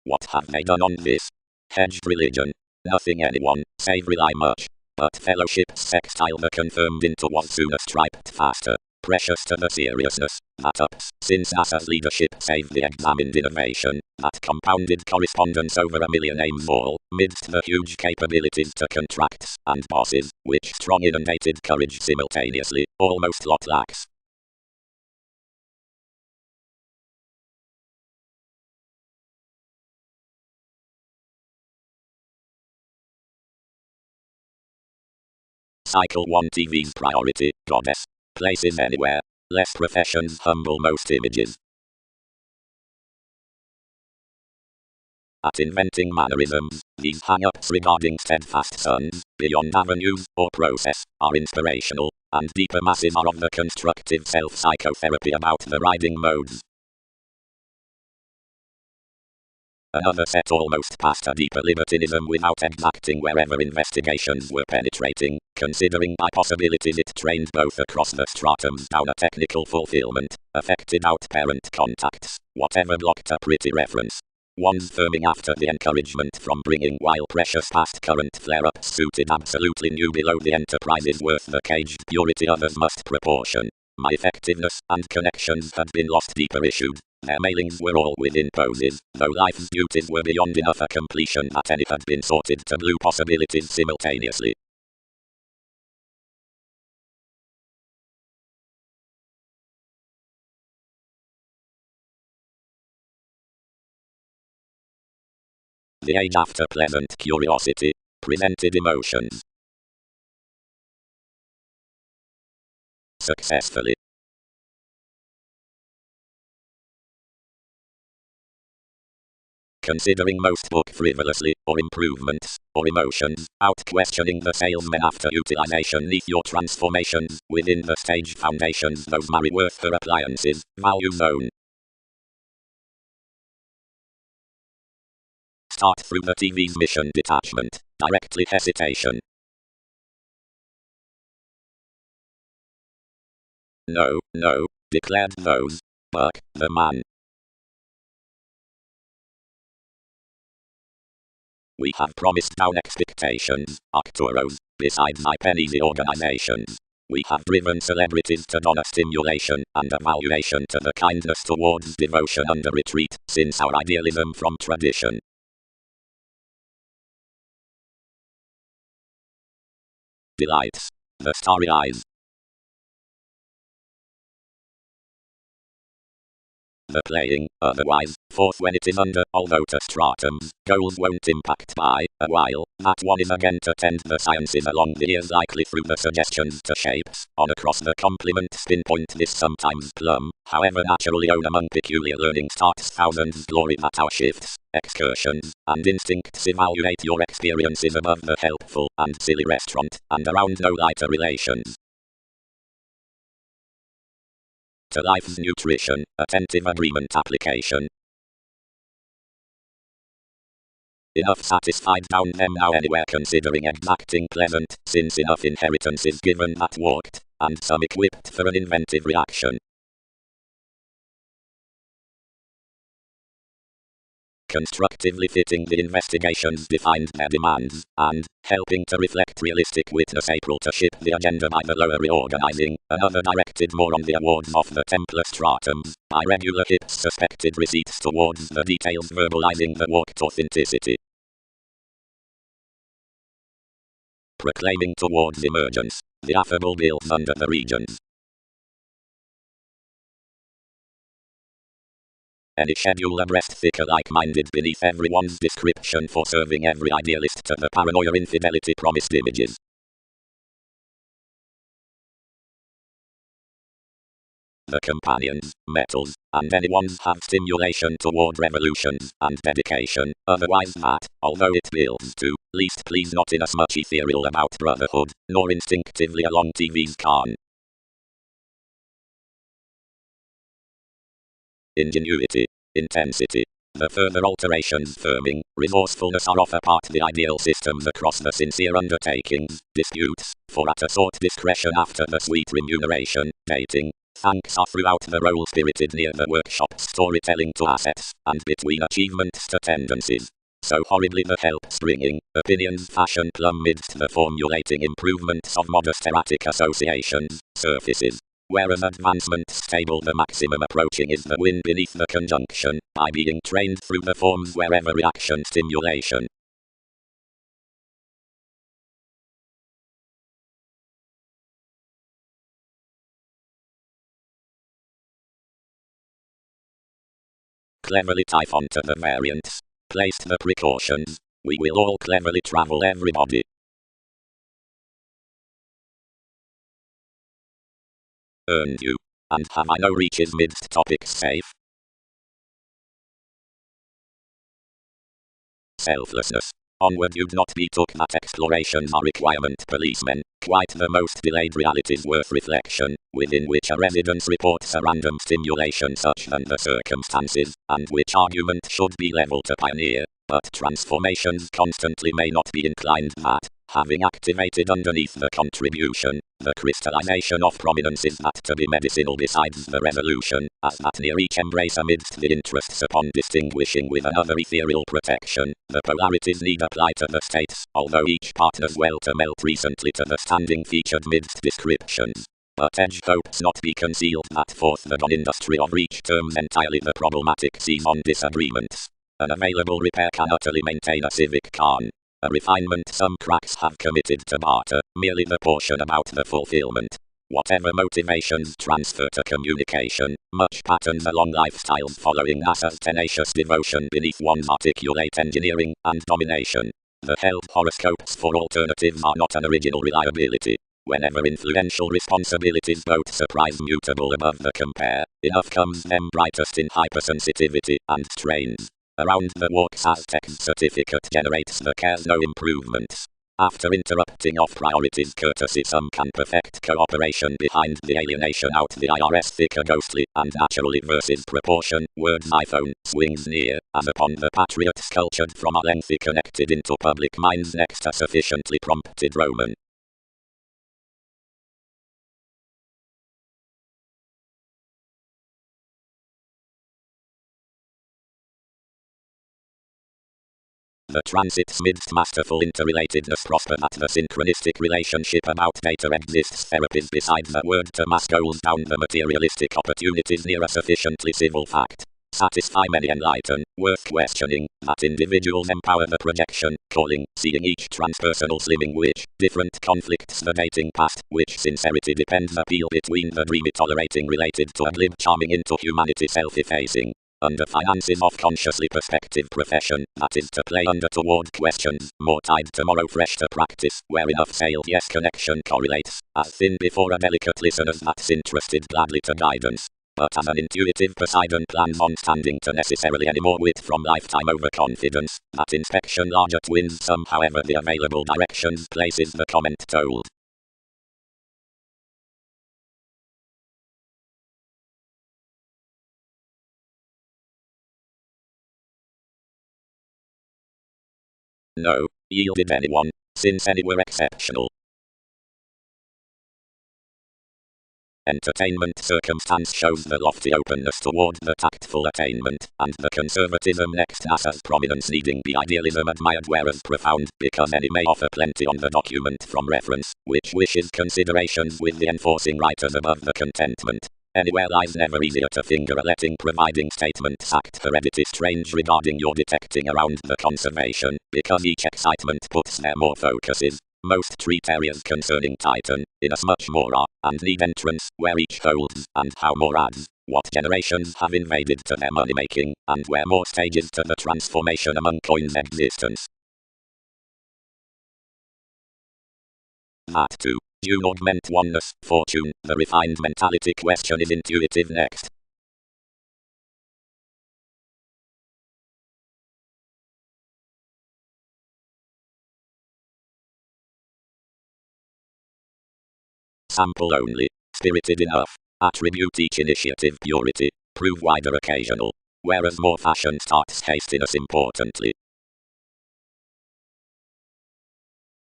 [SPEAKER 1] What have they done on this? Hedged religion. Nothing anyone, save rely much. But fellowship's sextile the confirmed into was sooner striped faster. Precious to the seriousness, that ups, since NASA's leadership saved the examined innovation, that compounded correspondence over a million aims all, midst the huge capabilities to contracts and bosses, which strong inundated courage simultaneously, almost lot lacks. Cycle 1 TV's priority, goddess. Places anywhere. Less professions humble most images. At inventing mannerisms, these hang-ups regarding steadfast suns, beyond avenues, or process, are inspirational, and deeper masses are of the constructive self-psychotherapy about the riding modes. Another set almost past a deeper libertinism without exacting wherever investigations were penetrating, considering by possibilities it trained both across the stratums down a technical fulfillment, affected out parent contacts, whatever blocked a pretty reference. One's firming after the encouragement from bringing while precious past current flare-ups suited absolutely new below the enterprise is worth the caged purity others must proportion. My effectiveness and connections had been lost deeper issued. Their mailings were all within poses, though life's duties were beyond enough a completion that any had been sorted to blue possibilities simultaneously. The age after pleasant curiosity presented emotions successfully. Considering most book frivolously, or improvements, or emotions, out questioning the salesman after utilization neath your transformations, within the stage foundations those marry worth her appliances, value zone. Start through the TV's mission detachment, directly hesitation. No, no, declared those. Buck, the man. We have promised down expectations, Arcturos, besides penny organizations. We have driven celebrities to donor stimulation and evaluation to the kindness towards devotion under retreat, since our idealism from tradition. Delights. The starry eyes. The playing, otherwise, forth when it is under, although to stratums, goals won't impact by a while, that one is again to tend the sciences along the ears likely through the suggestions to shapes, on across the complement spin point this sometimes plumb, however naturally own among peculiar learning starts thousands glory that our shifts, excursions, and instincts evaluate your experiences above the helpful and silly restaurant, and around no lighter relations. To life's nutrition, attentive agreement application. Enough satisfied down them now anywhere considering exacting pleasant, since enough inheritance is given that walked, and some equipped for an inventive reaction. Constructively fitting the investigations defined their demands, and, helping to reflect realistic witness April to ship the agenda by the lower reorganizing, another directed more on the awards of the Templar stratums, by regular hips suspected receipts towards the details verbalizing the walked authenticity. Proclaiming towards emergence, the affable builds under the regions. Any schedule abreast thicker like-minded beneath everyone's description for serving every idealist to the paranoia infidelity promised images. The companions, metals, and anyone's have stimulation toward revolutions and dedication, otherwise that, although it builds to, least please not inasmuch ethereal about brotherhood, nor instinctively along TV's Khan. Ingenuity, intensity. The further alterations firming, resourcefulness are off apart the ideal systems across the sincere undertakings, disputes, for at a sort discretion after the sweet remuneration, dating. Thanks are throughout the role spirited near the workshop storytelling to assets, and between achievements to tendencies. So horribly the help springing, opinions fashion plumb midst the formulating improvements of modest erratic associations, surfaces. Whereas advancement stable the maximum approaching is the win beneath the conjunction, by being trained through the forms wherever reaction stimulation. Cleverly typhon to the variants. Placed the precautions. We will all cleverly travel everybody. Earned you. And have I no reaches midst topics safe? Selflessness. Onward you'd not be took that explorations are requirement policemen, quite the most delayed realities worth reflection, within which a residence reports a random stimulation such than the circumstances, and which argument should be level to pioneer, but transformations constantly may not be inclined that, having activated underneath the contribution, the crystallization of prominence is that to be medicinal besides the resolution, as that near each embrace amidst the interests upon distinguishing with another ethereal protection, the polarities need apply to the states, although each partners well to melt recently to the standing featured midst descriptions. But edge hopes not be concealed that forth the done industry of reach terms entirely the problematic sees on disagreements. An available repair can utterly maintain a civic calm. A refinement some cracks have committed to barter, merely the portion about the fulfillment. Whatever motivations transfer to communication, much patterns along lifestyles following NASA's tenacious devotion beneath one's articulate engineering and domination. The held horoscopes for alternatives are not an original reliability. Whenever influential responsibilities both surprise mutable above the compare, enough comes them brightest in hypersensitivity and strains. Around the walks Aztec's certificate generates the cares no improvements. After interrupting off priorities courtesy some can perfect cooperation behind the alienation out the IRS thicker ghostly and naturally versus proportion, words iPhone, swings near, as upon the patriot sculptured from a lengthy connected into public minds next a sufficiently prompted Roman. The transits midst masterful interrelatedness prosper that the synchronistic relationship about data exists therapies beside the word to mass goals down the materialistic opportunities near a sufficiently civil fact. Satisfy many enlighten, worth questioning, that individuals empower the projection, calling, seeing each transpersonal slimming which, different conflicts the dating past, which sincerity depends appeal between the dreamy tolerating related to a glib charming into humanity self-effacing. Under finances of consciously perspective profession, that is to play under toward questions, more tied tomorrow fresh to practice, where enough sales yes connection correlates, as thin before a delicate listeners that's interested gladly to guidance. But as an intuitive Poseidon plans on standing to necessarily any more wit from lifetime overconfidence, that inspection larger twins some however the available directions places the comment told. No, yielded anyone, since any were exceptional. Entertainment circumstance shows the lofty openness toward the tactful attainment, and the conservatism next NASA's prominence needing be idealism admired whereas profound, because any may offer plenty on the document from reference, which wishes considerations with the enforcing writers above the contentment. Anywhere lies never easier to finger a letting providing statements act heredity strange regarding your detecting around the conservation, because each excitement puts there more focuses. Most treat areas concerning Titan, inasmuch more are, and need entrance, where each holds, and how more adds, what generations have invaded to their money-making, and where more stages to the transformation among coins' existence. That too. Dune augment oneness, fortune, the refined mentality question is intuitive next. Sample only. Spirited enough. Attribute each initiative purity. Prove wider occasional. Whereas more fashion starts hastiness importantly.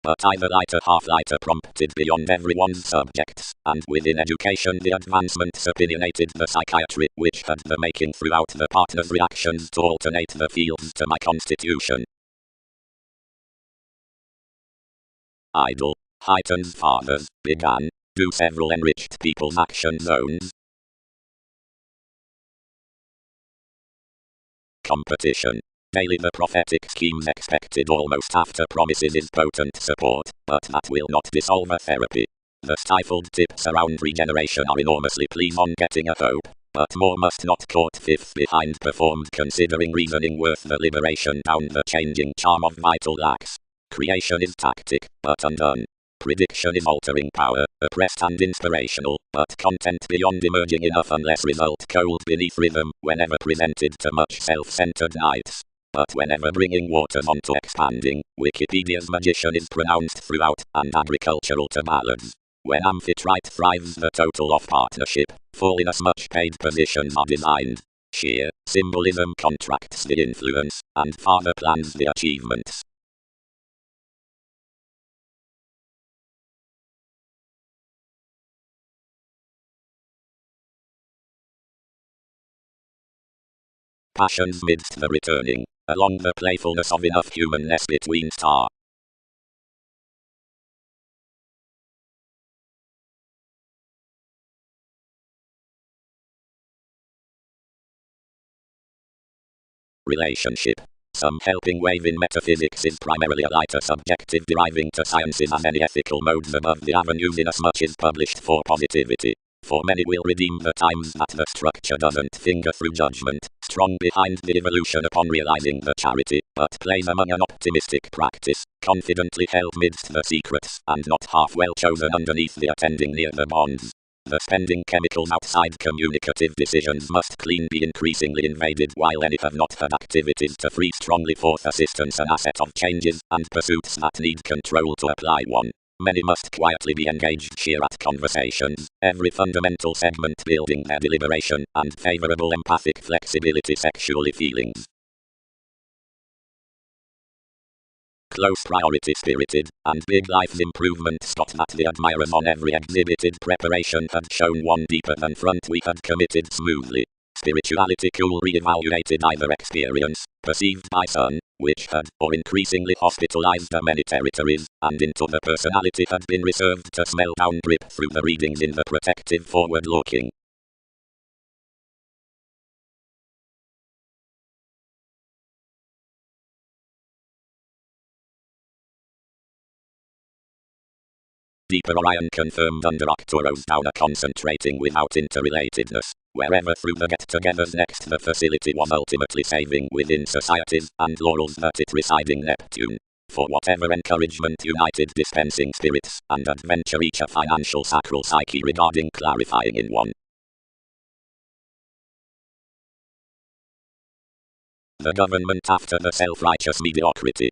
[SPEAKER 1] But either lighter half lighter prompted beyond everyone's subjects, and within education the advancements opinionated the psychiatry, which had the making throughout the partner's reactions to alternate the fields to my constitution. Idle. Heightens fathers, began, do several enriched people's action zones. Competition. Daily the prophetic schemes expected almost after promises is potent support, but that will not dissolve a therapy. The stifled tips around regeneration are enormously pleased on getting a hope, but more must not court fifth behind performed considering reasoning worth the liberation down the changing charm of vital lacks. Creation is tactic, but undone. Prediction is altering power, oppressed and inspirational, but content beyond emerging enough unless result cold beneath rhythm, whenever presented to much self-centered nights. But whenever bringing waters onto expanding, Wikipedia's magician is pronounced throughout, and agricultural to ballads. When amphitrite thrives the total of partnership, full inasmuch paid positions are designed. Sheer symbolism contracts the influence, and father plans the achievements. Passions midst the returning, along the playfulness of enough humanness between star. Relationship. Some helping wave in metaphysics is primarily a lighter subjective deriving to sciences as any ethical modes above the avenues inasmuch is published for positivity. For many will redeem the times that the structure doesn't finger through judgment, strong behind the evolution upon realizing the charity, but plays among an optimistic practice, confidently held midst the secrets, and not half well chosen underneath the attending near the bonds. The spending chemicals outside communicative decisions must clean be increasingly invaded while any have not had activities to free strongly forth assistance an asset of changes and pursuits that need control to apply one. Many must quietly be engaged sheer at conversations, every fundamental segment building their deliberation and favorable empathic flexibility sexually feelings. Close priority spirited, and big life's improvement spot that the admirers on every exhibited preparation had shown one deeper than front we had committed smoothly. Spirituality cool re-evaluated either experience, perceived by some, which had, or increasingly hospitalized many territories, and into the personality had been reserved to smell down drip through the readings in the protective forward-looking. Deeper Orion confirmed under Arcturus down a concentrating without interrelatedness, wherever through the get-togethers next the facility was ultimately saving within societies and laurels that it residing Neptune. For whatever encouragement united dispensing spirits and adventure each a financial sacral psyche regarding clarifying in one. The government after the self-righteous mediocrity.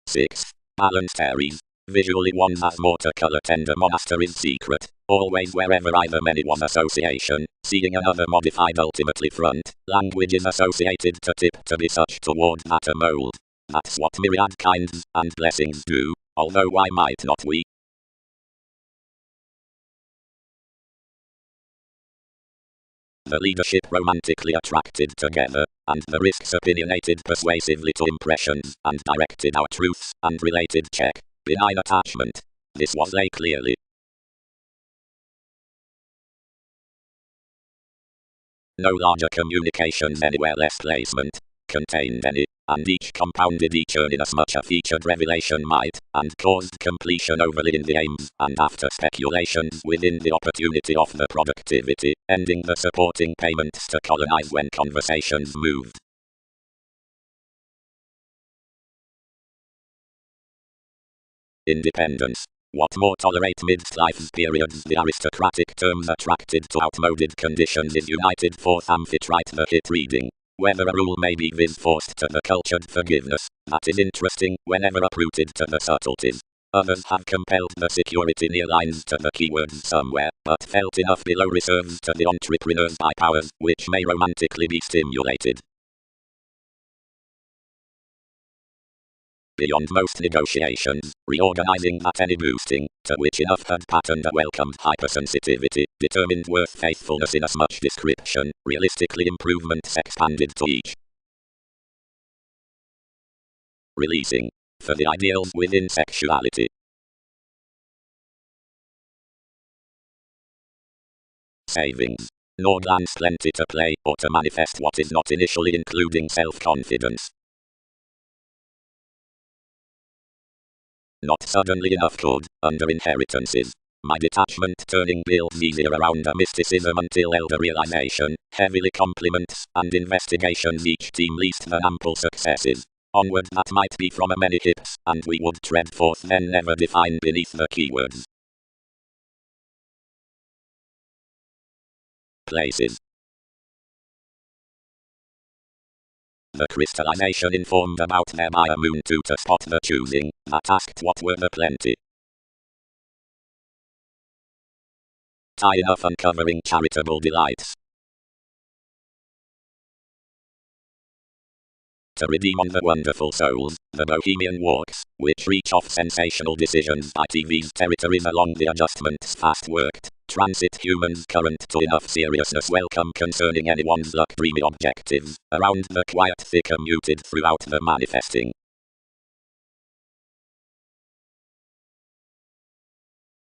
[SPEAKER 1] 6. Balanced Aries. Visually one has more to color tender monastery's secret. Always wherever either many was association, seeing another modified ultimately front, language is associated to tip to be such toward that a mold. That's what myriad kinds and blessings do, although why might not we? The leadership romantically attracted together, and the risks opinionated persuasively to impressions, and directed our truths, and related check. Benign attachment. This was lay clearly. No larger communications anywhere less placement. Contained any, and each compounded each earn inasmuch a featured revelation might, and caused completion overly in the aims, and after speculations within the opportunity of the productivity, ending the supporting payments to colonize when conversations moved. Independence. What more tolerate midlife's periods the aristocratic terms attracted to outmoded conditions is united forth amphitrite the hit reading. Whether a rule may be viz forced to the cultured forgiveness, that is interesting, whenever uprooted to the subtleties. Others have compelled the security near lines to the keywords somewhere, but felt enough below reserves to the entrepreneurs by powers, which may romantically be stimulated. Beyond most negotiations, reorganizing that any boosting, to which enough had patterned a welcomed hypersensitivity, determined worth faithfulness inasmuch description, realistically improvements expanded to each. Releasing. For the ideals within sexuality. Savings. Nor glance plenty to play, or to manifest what is not initially including self-confidence. Not suddenly enough could, under inheritances. My detachment turning builds easier around a mysticism until elder realization, heavily compliments, and investigations each team least than ample successes. onward that might be from a many hips, and we would tread forth then never defined beneath the keywords. Places. The crystallization informed about there by a moon to spot the choosing, that asked what were the plenty. Tie enough uncovering charitable delights. To redeem on the wonderful souls, the bohemian walks, which reach off sensational decisions by TV's territories along the adjustments fast worked, transit humans current to enough seriousness welcome concerning anyone's luck dreamy objectives, around the quiet thicker muted throughout the manifesting.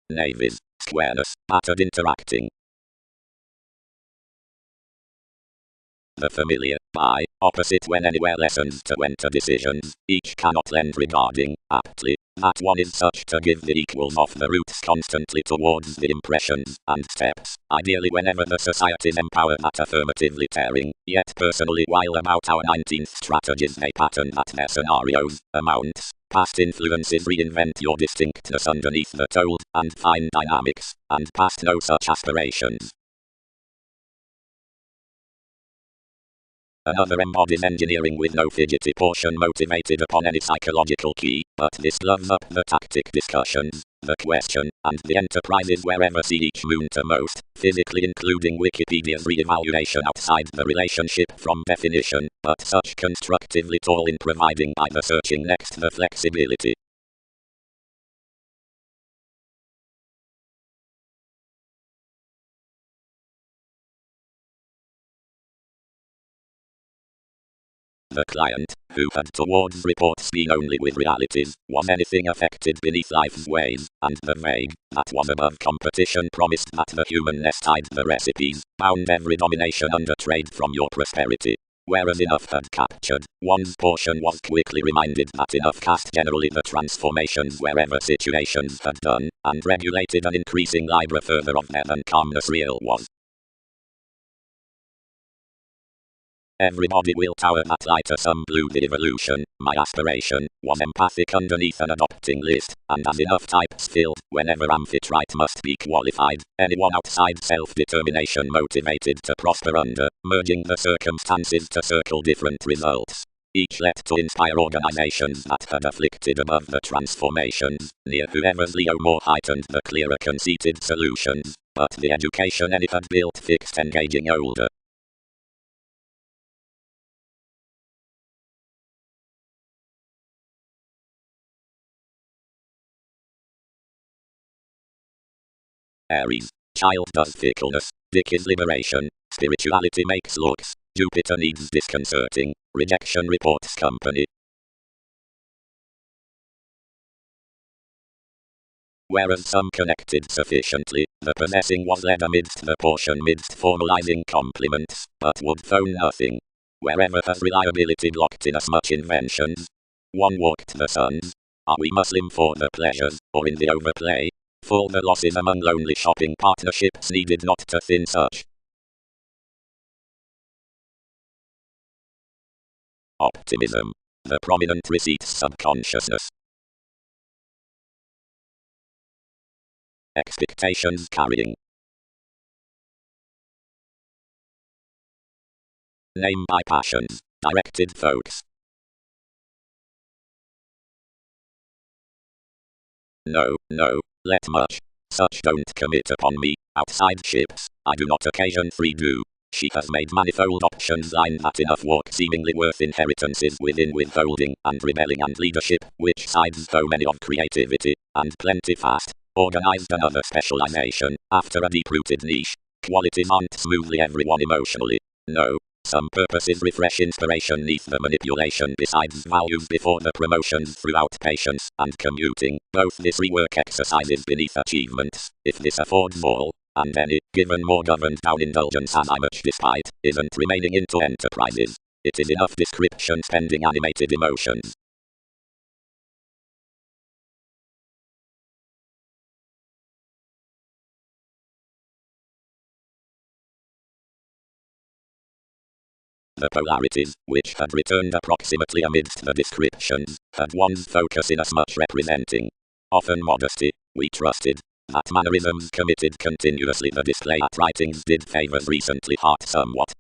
[SPEAKER 1] Navies, squareness, battered interacting. The familiar, by, opposite when anywhere lessons to when to decisions, each cannot lend regarding, aptly, that one is such to give the equals of the roots constantly towards the impressions, and steps, ideally whenever the societies empower that affirmatively tearing, yet personally while about our 19th strategies they pattern that their scenarios, amounts, past influences reinvent your distinctness underneath the told, and fine dynamics, and past no such aspirations. Another embodies engineering with no fidgety portion motivated upon any psychological key, but this gloves up the tactic discussions, the question, and the enterprises wherever see each moon to most, physically including Wikipedia's re-evaluation outside the relationship from definition, but such constructively tall in providing by the searching next the flexibility. The client, who had towards reports been only with realities, was anything affected beneath life's ways, and the vague, that was above competition promised that the human nest hide the recipes, bound every domination under trade from your prosperity. Whereas enough had captured, one's portion was quickly reminded that enough cast generally the transformations wherever situations had done, and regulated an increasing libra further of there than calmness real was. Everybody will tower that lighter some blue the evolution, my aspiration, was empathic underneath an adopting list, and as enough types filled, whenever amphitrite must be qualified, anyone outside self-determination motivated to prosper under, merging the circumstances to circle different results. Each led to inspire organizations that had afflicted above the transformations, near whoever's Leo more heightened the clearer conceited solutions, but the education any had built fixed engaging older. Aries. Child does fickleness, Dick is liberation, spirituality makes looks, Jupiter needs disconcerting, rejection reports company. Whereas some connected sufficiently, the possessing was led amidst the portion midst formalizing compliments, but would phone nothing. Wherever has reliability blocked in as much inventions? One walked the suns. Are we Muslim for the pleasures, or in the overplay? Full the losses among lonely shopping partnerships needed not to thin such. Optimism. The prominent receipts subconsciousness. Expectations carrying. Name by passions. Directed folks. No, let much. Such don't commit upon me, outside ships, I do not occasion free do. She has made manifold options line that enough walk seemingly worth inheritances within withholding and rebelling and leadership, which sides so many of creativity, and plenty fast, organized another specialization, after a deep-rooted niche. Qualities aren't smoothly everyone emotionally. No. Some purposes refresh inspiration neath the manipulation besides values before the promotions throughout patience and commuting. Both this rework exercises beneath achievements, if this affords all, and any, given more governed down indulgence as I much despite, isn't remaining into enterprises. It is enough description spending animated emotions. The polarities, which had returned approximately amidst the descriptions, had one's focus inasmuch representing often modesty, we trusted, that mannerisms committed continuously the display at writings did favors recently heart somewhat.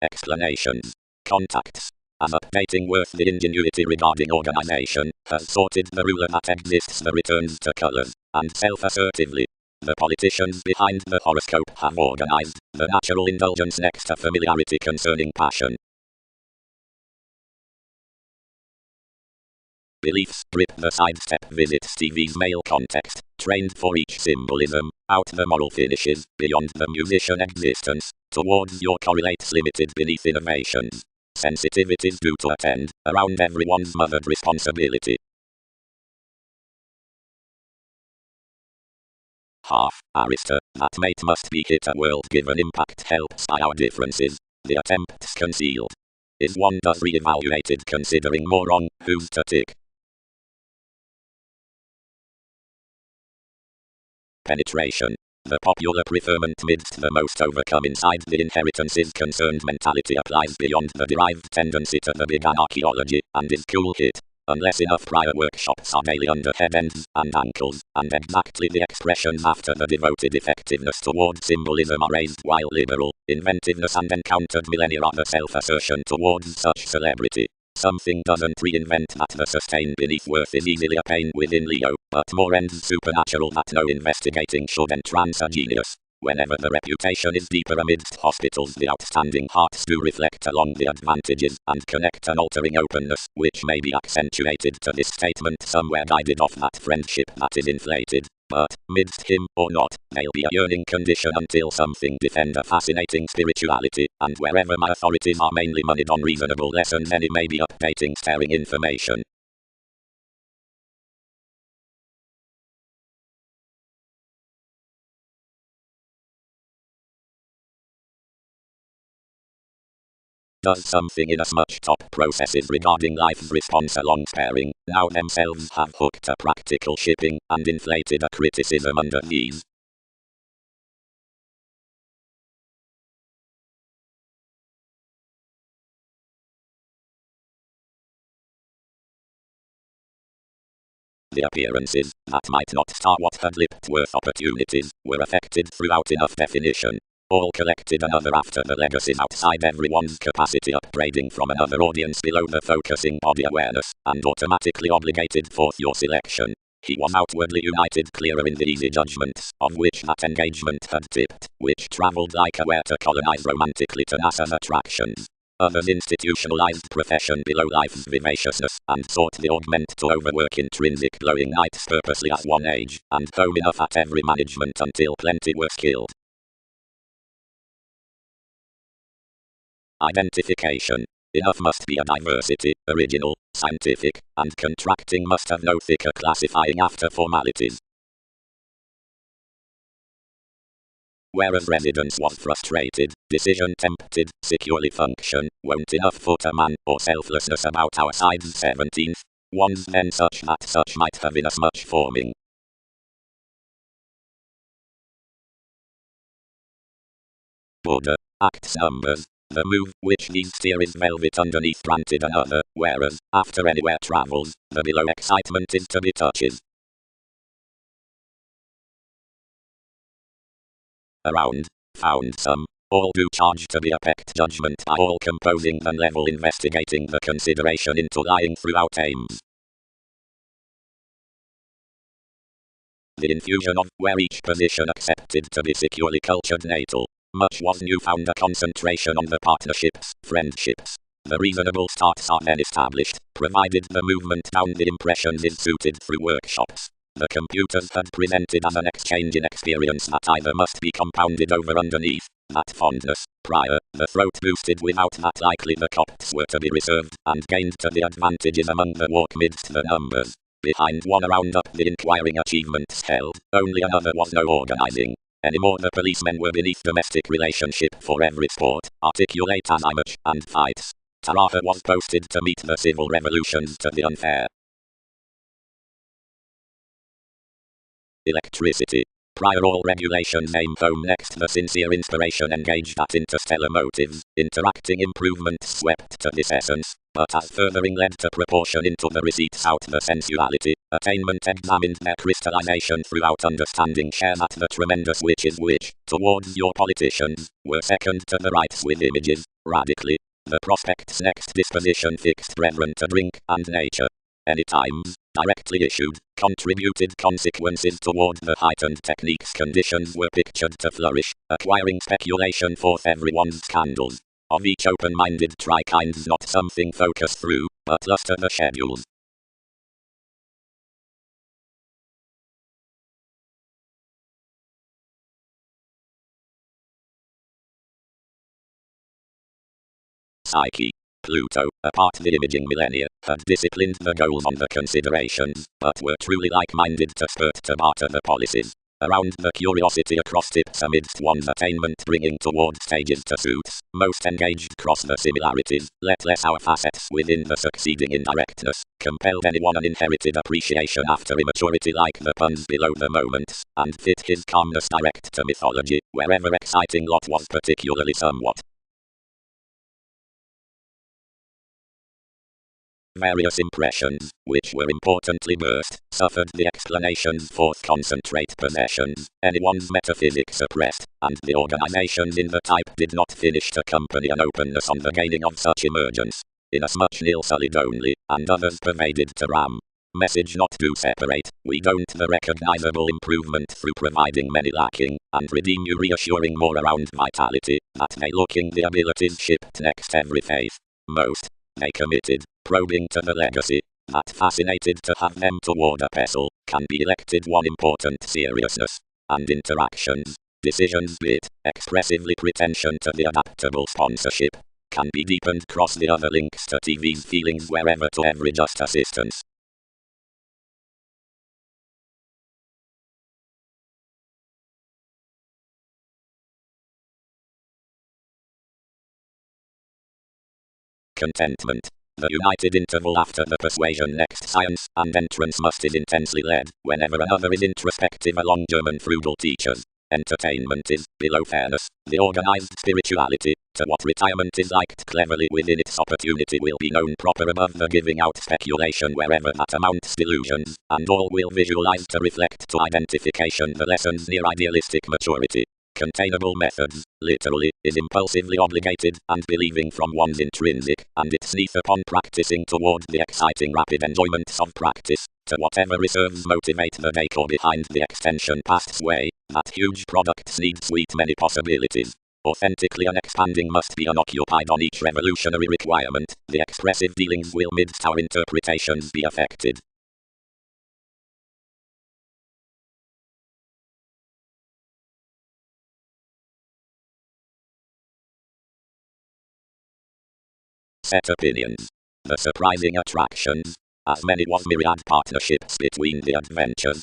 [SPEAKER 1] Explanations. Contacts. As updating worth the ingenuity regarding organization, has sorted the ruler that exists the returns to colors, and self-assertively. The politicians behind the horoscope have organized the natural indulgence next to familiarity concerning passion. Beliefs. Rip the sidestep. Visit Stevie's male context, trained for each symbolism, out the moral finishes, beyond the musician existence, towards your correlates limited beneath innovations. Sensitivities due to attend, around everyone's mothered responsibility. Half, Arista, that mate must be hit a world-given impact helps by our differences, the attempts concealed. Is one does re-evaluated considering more wrong, who's to tick? Penetration. The popular preferment midst the most overcome inside the inheritances concerned mentality applies beyond the derived tendency to the big archaeology, and is cool hit. Unless enough prior workshops are daily under head ends and ankles, and exactly the expressions after the devoted effectiveness toward symbolism are raised while liberal, inventiveness and encountered millennia are the self-assertion towards such celebrity. Something doesn't reinvent that the sustain beneath worth is easily a pain within Leo, but more ends supernatural that no investigating should entrance a genius. Whenever the reputation is deeper amidst hospitals, the outstanding hearts do reflect along the advantages and connect an altering openness, which may be accentuated to this statement somewhere guided off that friendship that is inflated. But, midst him or not, there'll be a yearning condition until something defend a fascinating spirituality, and wherever my authorities are mainly moneyed on reasonable lessons, any may be updating staring information. Does something inasmuch top processes regarding life's response along pairing, now themselves have hooked a practical shipping, and inflated a criticism under these. The appearances, that might not star what had lipped worth opportunities, were affected throughout enough definition. All collected another after the legacies outside everyone's capacity upgrading from another audience below the focusing body awareness, and automatically obligated forth your selection. He was outwardly united clearer in the easy judgments, of which that engagement had tipped, which travelled like a where to colonize romantically to NASA's attractions. Others institutionalized profession below life's vivaciousness, and sought the augment to overwork intrinsic glowing nights purposely at one age, and home enough at every management until plenty were skilled. Identification. Enough must be a diversity, original, scientific, and contracting must have no thicker classifying after formalities. Whereas residence was frustrated, decision tempted, securely function, won't enough foot a man, or selflessness about our side's 17th, ones then such that such might have inasmuch forming. Border, acts numbers. The move, which these steer is velvet underneath granted another, whereas, after anywhere travels, the below excitement is to be touches. Around, found some, all do charge to be a pecked judgment by all composing the level investigating the consideration into lying throughout aims. The infusion of where each position accepted to be securely cultured natal. Much was newfound a concentration on the partnerships, friendships. The reasonable starts are then established, provided the movement down the impressions is suited through workshops. The computers had presented as an exchange in experience that either must be compounded over underneath, that fondness, prior, the throat boosted without that likely the copts were to be reserved, and gained to the advantages among the walk midst the numbers. Behind one around up the inquiring achievements held, only another was no organizing. Anymore the policemen were beneath domestic relationship for every sport, articulate as image, and fights. Taraha was posted to meet the civil revolutions to the unfair. electricity. Prior all regulations aim home next the sincere inspiration engaged at interstellar motives, interacting improvements swept to this essence, but as furthering led to proportion into the receipts out the sensuality, attainment examined their crystallization throughout understanding share that the tremendous which, towards your politicians, were second to the rights with images, radically, the prospect's next disposition fixed brethren to drink and nature. Any times, directly issued, contributed consequences toward the heightened techniques conditions were pictured to flourish, acquiring speculation forth everyone's scandals. Of each open-minded try kinds not something focus through, but luster the schedules. Psyche. Pluto, apart the imaging millennia, had disciplined the goals on the considerations, but were truly like-minded to spurt to barter the policies. Around the curiosity across tips amidst one's attainment bringing toward stages to suits, most engaged cross the similarities, let less our facets within the succeeding indirectness, compelled anyone an inherited appreciation after immaturity like the puns below the moments, and fit his calmness direct to mythology, wherever exciting lot was particularly somewhat. Various impressions, which were importantly burst, suffered the explanations forth concentrate possessions, anyone's metaphysics suppressed, and the organizations in the type did not finish to accompany an openness on the gaining of such emergence. Inasmuch nil solid only, and others pervaded to ram. Message not to separate, we don't the recognizable improvement through providing many lacking, and redeem you reassuring more around vitality, that they looking the abilities shipped next every faith. Most, they committed, probing to the legacy, that fascinated to have them toward a pestle, can be elected one important seriousness, and interactions, decisions bit, expressively pretension to the adaptable sponsorship, can be deepened cross the other links to TV's feelings wherever to every just assistance. Contentment. The united interval after the persuasion next science and entrance must is intensely led, whenever another is introspective along German frugal teachers. Entertainment is, below fairness, the organized spirituality, to what retirement is liked cleverly within its opportunity will be known proper above the giving out speculation wherever that amounts delusions, and all will visualize to reflect to identification the lessons near idealistic maturity. Containable methods, literally, is impulsively obligated and believing from one's intrinsic, and it's neath upon practicing toward the exciting rapid enjoyments of practice, to whatever reserves motivate the decor behind the extension past sway, that huge products need sweet many possibilities. Authentically an expanding must be unoccupied on each revolutionary requirement, the expressive dealings will midst our interpretations be affected. Set opinions. The surprising attractions. As many was myriad partnerships between the adventures.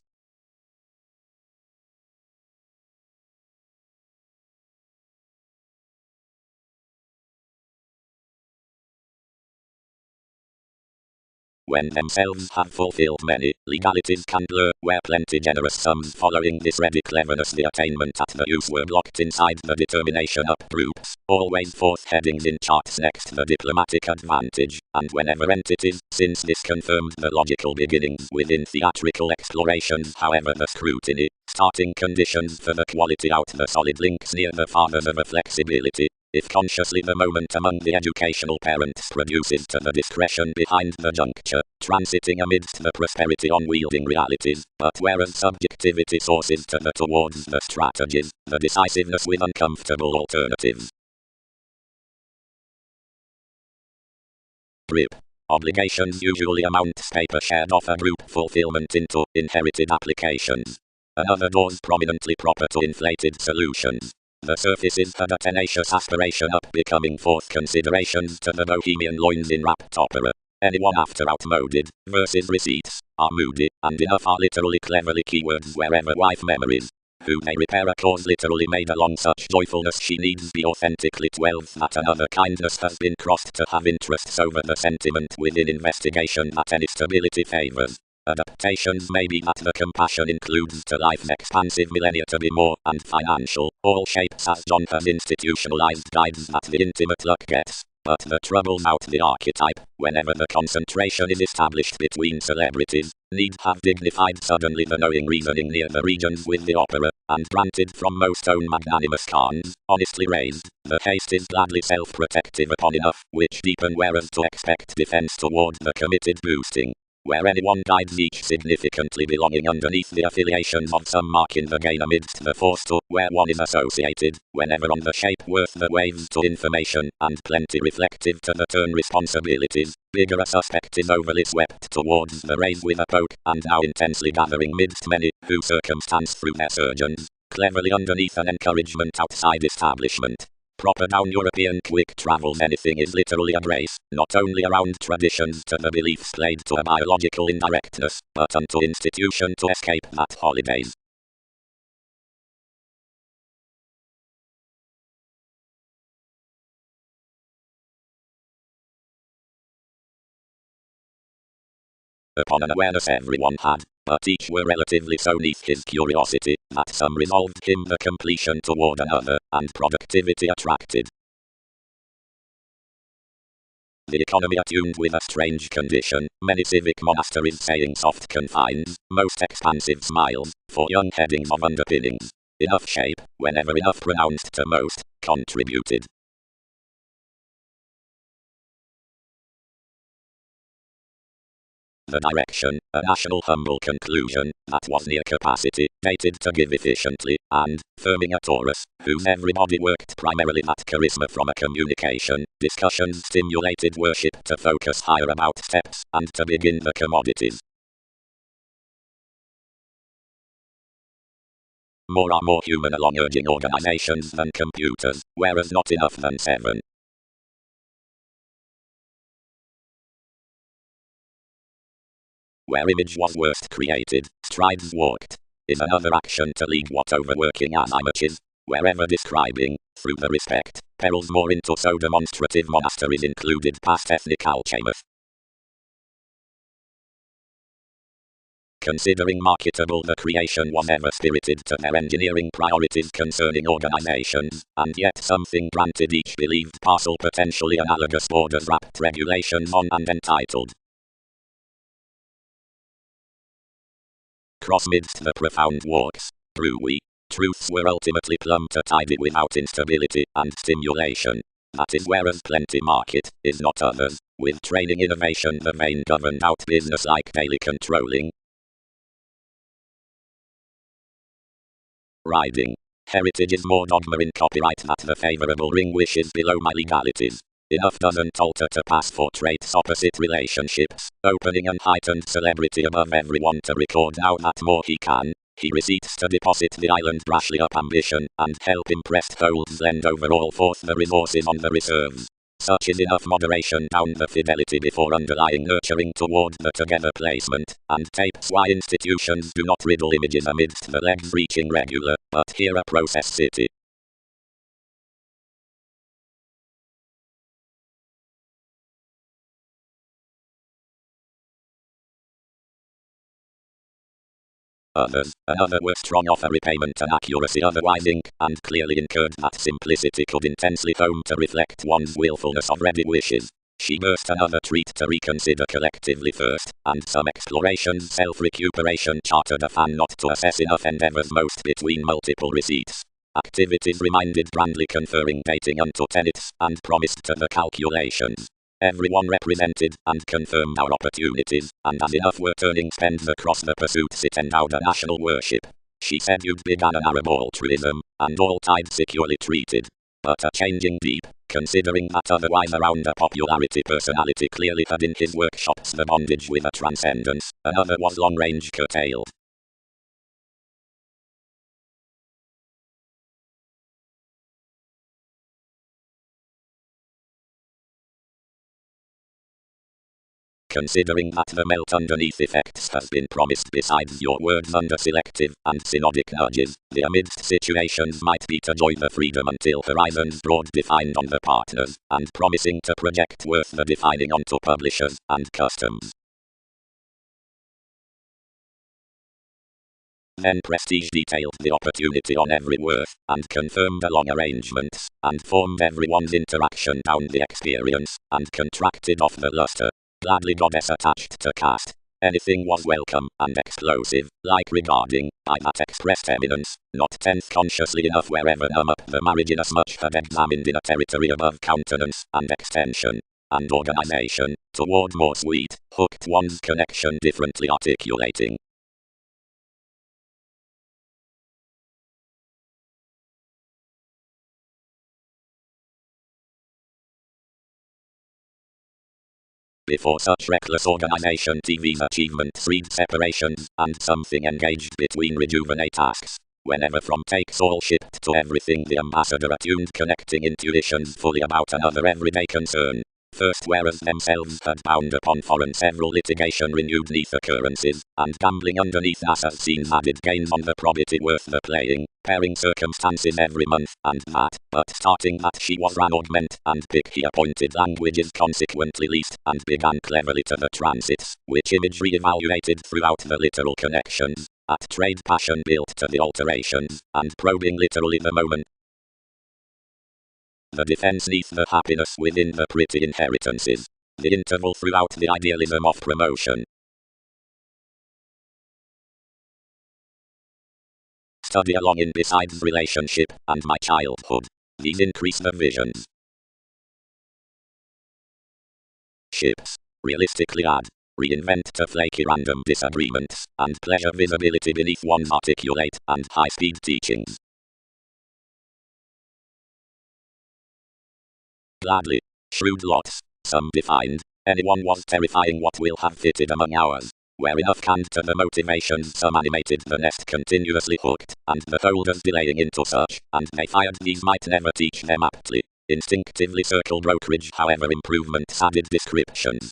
[SPEAKER 1] When themselves have fulfilled many, legalities can blur, where plenty generous sums following this ready cleverness the attainment at the use were blocked inside the determination up groups, always forth headings in charts next the diplomatic advantage, and whenever entities, since this confirmed the logical beginnings within theatrical explorations however the scrutiny, starting conditions for the quality out the solid links near the fathers of a flexibility. If consciously the moment among the educational parents produces to the discretion behind the juncture, transiting amidst the prosperity unwielding realities, but whereas subjectivity sources to the towards the strategies, the decisiveness with uncomfortable alternatives. Grip. Obligations usually amount paper shared off a group fulfillment into inherited applications. Another doors prominently proper to inflated solutions. The surfaces had a tenacious aspiration up becoming forth considerations to the bohemian loins in rapt opera. Anyone after outmoded, versus receipts, are moody, and enough are literally cleverly keywords wherever wife memories. Who they repair a cause literally made along such joyfulness she needs be authentically 12 that another kindness has been crossed to have interests over the sentiment within investigation that any stability favors. Adaptations may be that the compassion includes to life's expansive millennia to be more and financial. All shapes as John has institutionalized guides that the intimate luck gets. But the troubles out the archetype, whenever the concentration is established between celebrities, need have dignified suddenly the knowing reasoning near the regions with the opera, and granted from most own magnanimous Khans, honestly raised, the haste is gladly self-protective upon enough, which deepen whereas to expect defense toward the committed boosting. Where anyone guides each significantly belonging underneath the affiliations of some mark in the gain amidst the force to where one is associated, whenever on the shape worth the waves to information, and plenty reflective to the turn responsibilities, bigger a suspect is overly swept towards the rays with a poke, and now intensely gathering midst many, who circumstance through their surgeons, cleverly underneath an encouragement outside establishment. Proper down European quick travels anything is literally a grace, not only around traditions to the beliefs played to a biological indirectness, but unto institution to escape that holidays. Upon an awareness everyone had, but each were relatively so neath his curiosity, that some resolved him the completion toward another, and productivity attracted. The economy attuned with a strange condition, many civic monasteries saying soft confines, most expansive smiles, for young headings of underpinnings. Enough shape, whenever enough pronounced to most, contributed. The direction, a national humble conclusion, that was near capacity, dated to give efficiently, and, firming a Taurus, whose everybody worked primarily that charisma from a communication, discussions stimulated worship to focus higher about steps, and to begin the commodities. More are more human along urging organizations than computers, whereas not enough than 7. Where image was worst created, strides walked, is another action to lead what overworking as amateurs, wherever describing, through the respect, perils more into so demonstrative monasteries included past ethnic alchemists. Considering marketable the creation was ever spirited to their engineering priorities concerning organizations, and yet something granted each believed parcel potentially analogous orders wrapped regulations on and entitled. Cross midst the profound walks, through we, truths were ultimately plumbed to tidy without instability and stimulation. That is whereas plenty market, is not others, with training innovation the vein governed out business like daily controlling. Riding. Heritage is more dogma in copyright that the favorable ring wishes below my legalities. Enough doesn't alter to pass for traits opposite relationships, opening and heightened celebrity above everyone to record now that more he can. He receipts to deposit the island brashly up ambition, and help impressed folds lend over all forth the resources on the reserves. Such is enough moderation down the fidelity before underlying nurturing toward the together placement, and tapes why institutions do not riddle images amidst the legs reaching regular, but here a process city. Another were strong offer repayment and accuracy otherwise ink, and clearly incurred that simplicity could intensely foam to reflect one's willfulness of ready wishes. She burst another treat to reconsider collectively first, and some explorations self-recuperation chartered a fan not to assess enough endeavors most between multiple receipts. Activities reminded grandly conferring dating unto tenets, and promised to the calculations. Everyone represented, and confirmed our opportunities, and as enough were turning spends across the pursuit sit endowed a national worship. She said you'd begun an Arab altruism, and all tides securely treated. But a changing deep, considering that otherwise around a popularity personality clearly had in his workshops the bondage with a transcendence, another was long range curtailed. Considering that the melt underneath effects has been promised besides your words under selective and synodic nudges, the amidst situations might be to join the freedom until horizons broad defined on the partners, and promising to project worth the defining onto publishers and customs. Then Prestige detailed the opportunity on every worth, and confirmed along arrangements, and formed everyone's interaction down the experience, and contracted off the luster. Gladly goddess attached to cast. Anything was welcome and explosive, like regarding, by that expressed eminence, not tense consciously enough wherever numb up the marriage inasmuch had examined in a territory above countenance, and extension, and organization, toward more sweet, hooked one's connection differently articulating. Before such reckless organization TV's achievements read separations, and something engaged between rejuvenate tasks. Whenever from takes all shipped to everything the ambassador attuned connecting intuitions fully about another everyday concern. First whereas themselves had bound upon foreign several litigation renewed neath occurrences, and gambling underneath NASA's scenes added gains on the probity worth the playing, pairing circumstances every month, and that, but starting that she was ran augment, and pick he appointed languages consequently least, and began cleverly to the transits, which image re-evaluated throughout the literal connections, at trade passion built to the alterations, and probing literally the moment. The defense neath the happiness within the pretty inheritances. The interval throughout the idealism of promotion. Study along in besides relationship and my childhood. These increase the visions. Ships. Realistically add. Reinvent to flaky random disagreements, and pleasure visibility beneath one's articulate and high-speed teachings. Gladly. Shrewd lots. Some defined. Anyone was terrifying what will have fitted among ours. Where enough canned to the motivations some animated the nest continuously hooked, and the holders delaying into such, and they fired these might never teach them aptly. Instinctively circle brokerage however improvements added descriptions.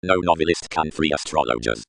[SPEAKER 1] No novelist can free astrologers.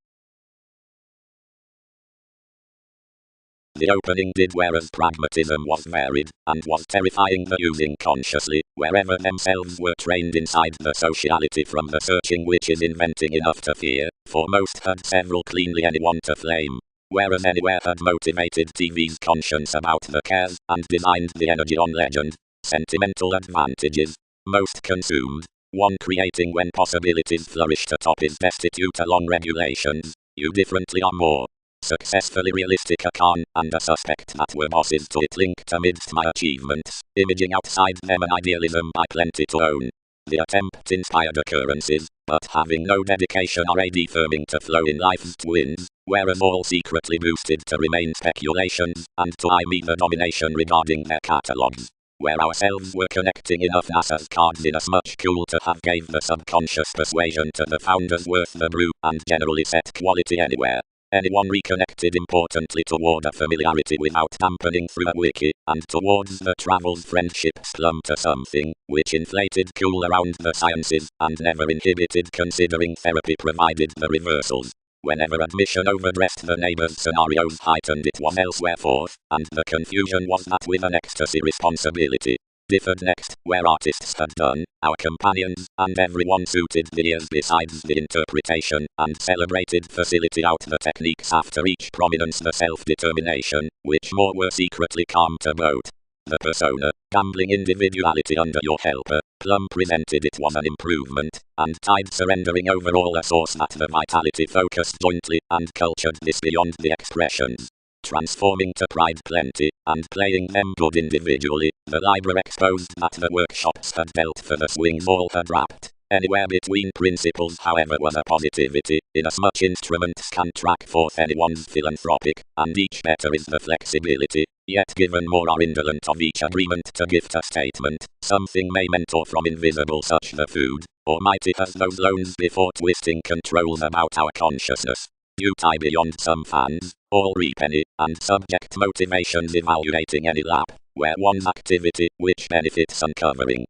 [SPEAKER 1] The opening did whereas pragmatism was varied, and was terrifying the using consciously, wherever themselves were trained inside the sociality from the searching which is inventing enough to fear, for most had several cleanly anyone to flame. Whereas anywhere had motivated TV's conscience about the cares, and designed the energy on legend. Sentimental advantages. Most consumed. One creating when possibilities flourish to top is destitute along regulations. You differently are more. Successfully realistic a con, and a suspect that were bosses to it linked amidst my achievements, imaging outside them an idealism by plenty to own. The attempt inspired occurrences, but having no dedication or a firming to flow in life's twins, whereas all secretly boosted to remain speculations, and to eye me the domination regarding their catalogues. Where ourselves were connecting enough NASA's cards in as much cool to have gave the subconscious persuasion to the founders worth the brew, and generally set quality anywhere. Anyone reconnected importantly toward a familiarity without dampening through a wiki, and towards the travels friendship slum to something, which inflated cool around the sciences, and never inhibited considering therapy provided the reversals. Whenever admission overdressed the neighbor's scenarios heightened it was elsewhere forth, and the confusion was that with an ecstasy responsibility. Differed next, where artists had done, our companions, and everyone suited the ears besides the interpretation, and celebrated facility out the techniques after each prominence the self-determination, which more were secretly calm to both. The persona, gambling individuality under your helper, Plum presented it was an improvement, and tied surrendering overall a source that the vitality focused jointly, and cultured this beyond the expressions. Transforming to pride plenty, and playing them good individually, the library exposed that the workshops had dealt for the swings all had wrapped. Anywhere between principles however was a positivity, inasmuch instruments can track forth anyone's philanthropic, and each better is the flexibility, yet given more are indolent of each agreement to gift a statement, something may mentor from invisible such the food, or mighty as those loans before twisting controls about our consciousness. You tie beyond some fans, all repenny, and subject motivations evaluating any lap, where one's activity, which benefits uncovering.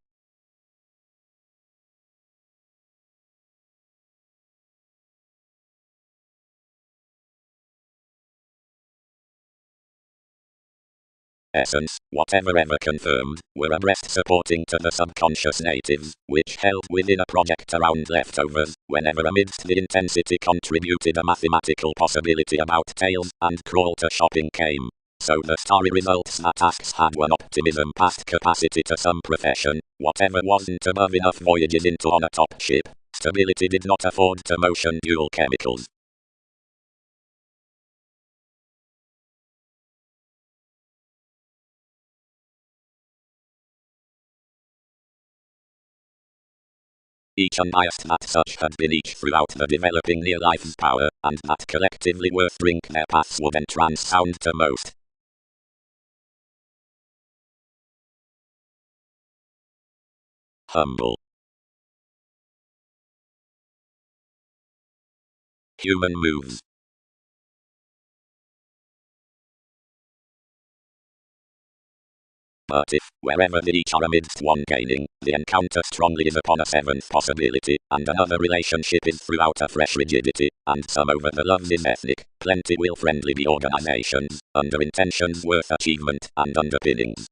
[SPEAKER 1] essence, whatever ever confirmed, were abreast supporting to the subconscious natives, which held within a project around leftovers, whenever amidst the intensity contributed a mathematical possibility about tails and crawl to shopping came. So the starry results that tasks had one optimism past capacity to some profession, whatever wasn't above enough voyages into on a top ship, stability did not afford to motion dual chemicals. Each unbiased that such had been each throughout the developing near life's power, and that collectively worth drink their paths would entrance sound to most. Humble. Human moves. But if, wherever the each are amidst one gaining, the encounter strongly is upon a seventh possibility, and another relationship is throughout a fresh rigidity, and some over the loves is ethnic, plenty will friendly be organizations, under intentions worth achievement, and underpinnings.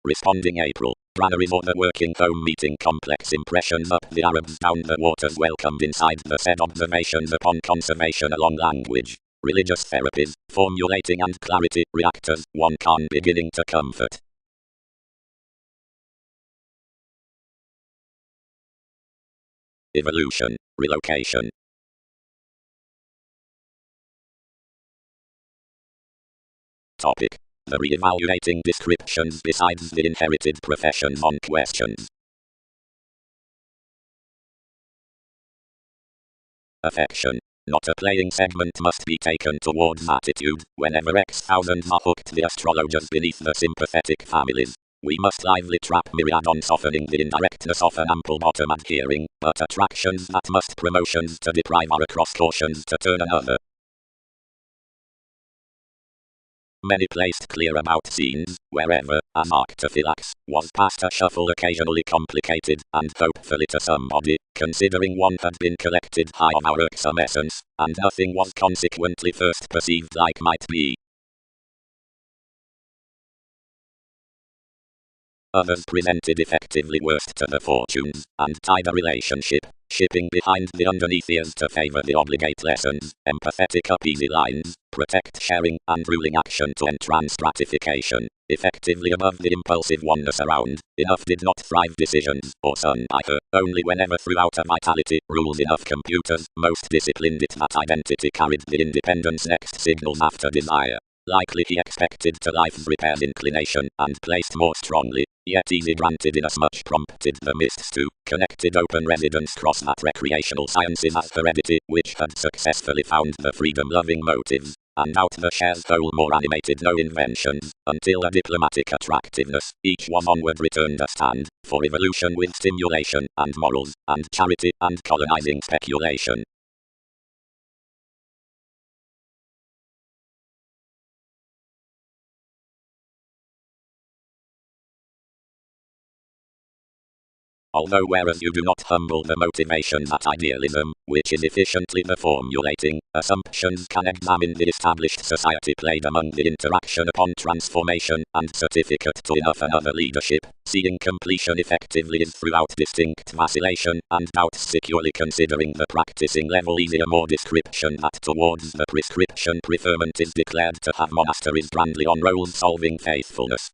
[SPEAKER 1] Responding April. Granaries or the working home meeting complex impressions up the Arabs down the waters welcomed inside the said observations upon conservation along language. Religious therapies, formulating and clarity, reactors, one can beginning to comfort. Evolution, relocation. Topic. The re-evaluating descriptions besides the inherited professions on questions. Affection. Not a playing segment must be taken towards attitude, whenever X thousands are hooked the astrologers beneath the sympathetic families. We must lively trap myriad on softening the indirectness of an ample bottom adhering, but attractions that must promotions to deprive are across cautions to turn another. Many placed clear about scenes, wherever, as arctophylax, was past a shuffle occasionally complicated, and hopefully to somebody, considering one had been collected high of our irksome essence, and nothing was consequently first perceived like might be. Others presented effectively worst to the fortunes, and tied a relationship, shipping behind the underneath ears to favor the obligate lessons, empathetic up easy lines, protect sharing, and ruling action to entrance stratification, effectively above the impulsive oneness around, enough did not thrive decisions, or son either, only whenever throughout a vitality, rules enough computers, most disciplined it that identity carried the independence next signals after desire. Likely he expected to life's repairs inclination, and placed more strongly, yet easy granted inasmuch prompted the mists to, connected open residence cross that recreational sciences as heredity, which had successfully found the freedom-loving motives, and out the shares whole more animated no inventions, until a diplomatic attractiveness, each one onward returned a stand, for evolution with stimulation, and morals, and charity, and colonizing speculation. Although whereas you do not humble the motivation that idealism, which is efficiently the formulating, assumptions can examine the established society played among the interaction upon transformation, and certificate to enough another leadership, seeing completion effectively is throughout distinct vacillation, and doubts securely considering the practicing level easier more description that towards the prescription preferment is declared to have monasteries grandly on roles solving faithfulness.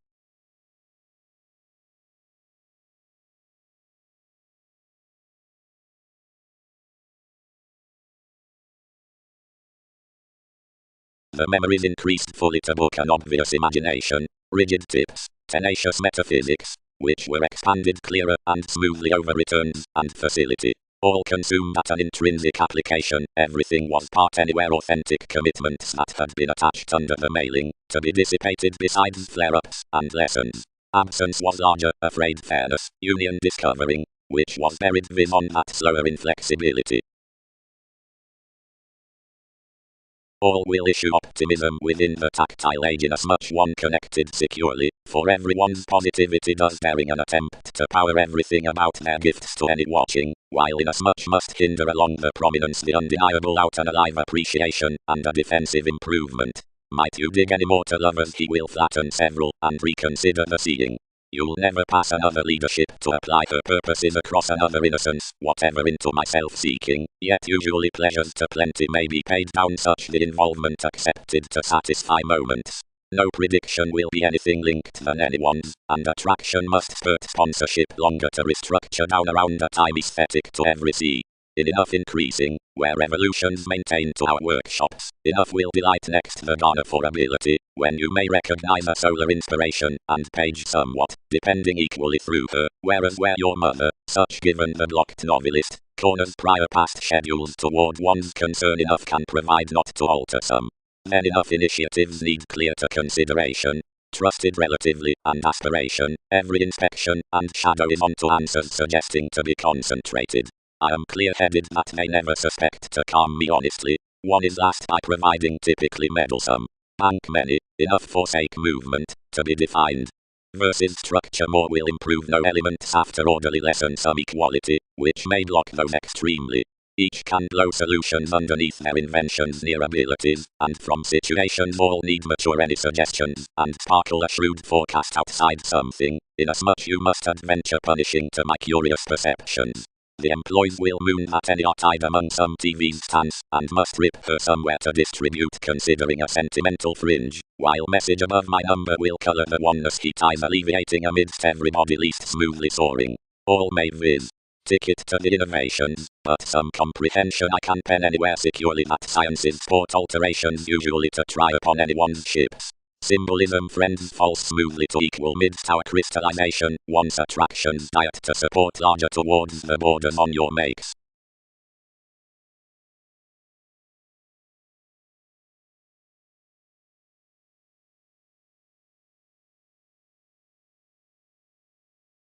[SPEAKER 1] The memories increased fully to book an obvious imagination, rigid tips, tenacious metaphysics, which were expanded clearer and smoothly over returns, and facility. All consumed at an intrinsic application, everything was part anywhere authentic commitments that had been attached under the mailing, to be dissipated besides flare-ups and lessons. Absence was larger, afraid fairness, union discovering, which was buried with on that slower inflexibility. All will issue optimism within the tactile age inasmuch one connected securely, for everyone's positivity does daring an attempt to power everything about their gifts to any watching, while inasmuch must hinder along the prominence the undeniable out and alive appreciation, and a defensive improvement. Might you dig any more to lovers, he will flatten several, and reconsider the seeing. You'll never pass another leadership to apply her purposes across another innocence, whatever into my self-seeking, yet usually pleasures to plenty may be paid down, such the involvement accepted to satisfy moments. No prediction will be anything linked than anyone's, and attraction must spurt sponsorship longer to restructure down around a time aesthetic to every sea. In enough increasing, where revolutions maintain to our workshops, enough will delight next the garner for ability, when you may recognize a solar inspiration, and page somewhat, depending equally through her, whereas where your mother, such given the blocked novelist, corners prior past schedules toward one's concern, enough can provide not to alter some. Then enough initiatives need clear to consideration, trusted relatively, and aspiration, every inspection, and shadow is on to answers suggesting to be concentrated. I am clear-headed that they never suspect to calm me honestly. One is last by providing typically meddlesome. Bank many, enough for sake movement, to be defined. Versus structure more will improve no elements after orderly lessen some equality, which may block those extremely. Each can blow solutions underneath their inventions near abilities, and from situations all need mature any suggestions, and sparkle a shrewd forecast outside something, inasmuch you must adventure punishing to my curious perceptions. The employees will moon that any are tied among some TV's stands, and must rip her somewhere to distribute considering a sentimental fringe, while message above my number will colour the oneness he ties alleviating amidst everybody least smoothly soaring. All may viz. Ticket to the innovations, but some comprehension I can pen anywhere securely that science's sport alterations usually to try upon anyone's ships. Symbolism friends falls smoothly to equal mid-tower crystallization, once attractions diet to support larger towards the borders on your makes.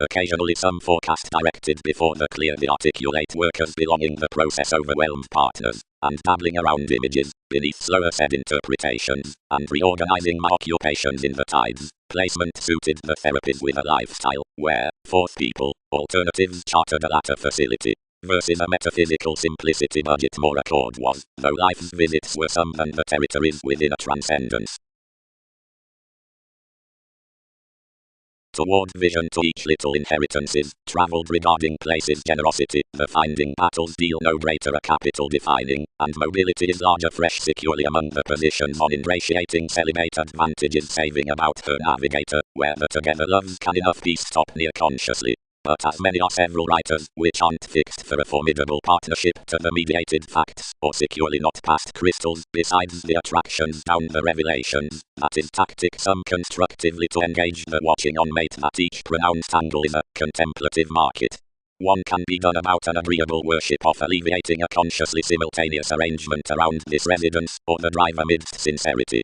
[SPEAKER 1] Occasionally some forecast directed before the clearly articulate workers belonging the process overwhelmed partners, and dabbling around images, beneath slower said interpretations, and reorganizing my occupations in the tides. Placement suited the therapist with a lifestyle, where, fourth people, alternatives chartered a latter facility. Versus a metaphysical simplicity budget more accord was, though life's visits were some than the territories within a transcendence. Toward vision to each little inheritances, travelled regarding places generosity, the finding battles deal no greater a capital defining, and mobility is larger fresh securely among the positions on ingratiating celibate advantages saving about her navigator, where the together loves can enough be stop near consciously. But as many are several writers, which aren't fixed for a formidable partnership to the mediated facts, or securely not past crystals, besides the attractions down the revelations, that is tactic some constructively to engage the watching on mate that each pronounced angle is a contemplative market. One can be done about an agreeable worship of alleviating a consciously simultaneous arrangement around this residence, or the drive amidst sincerity.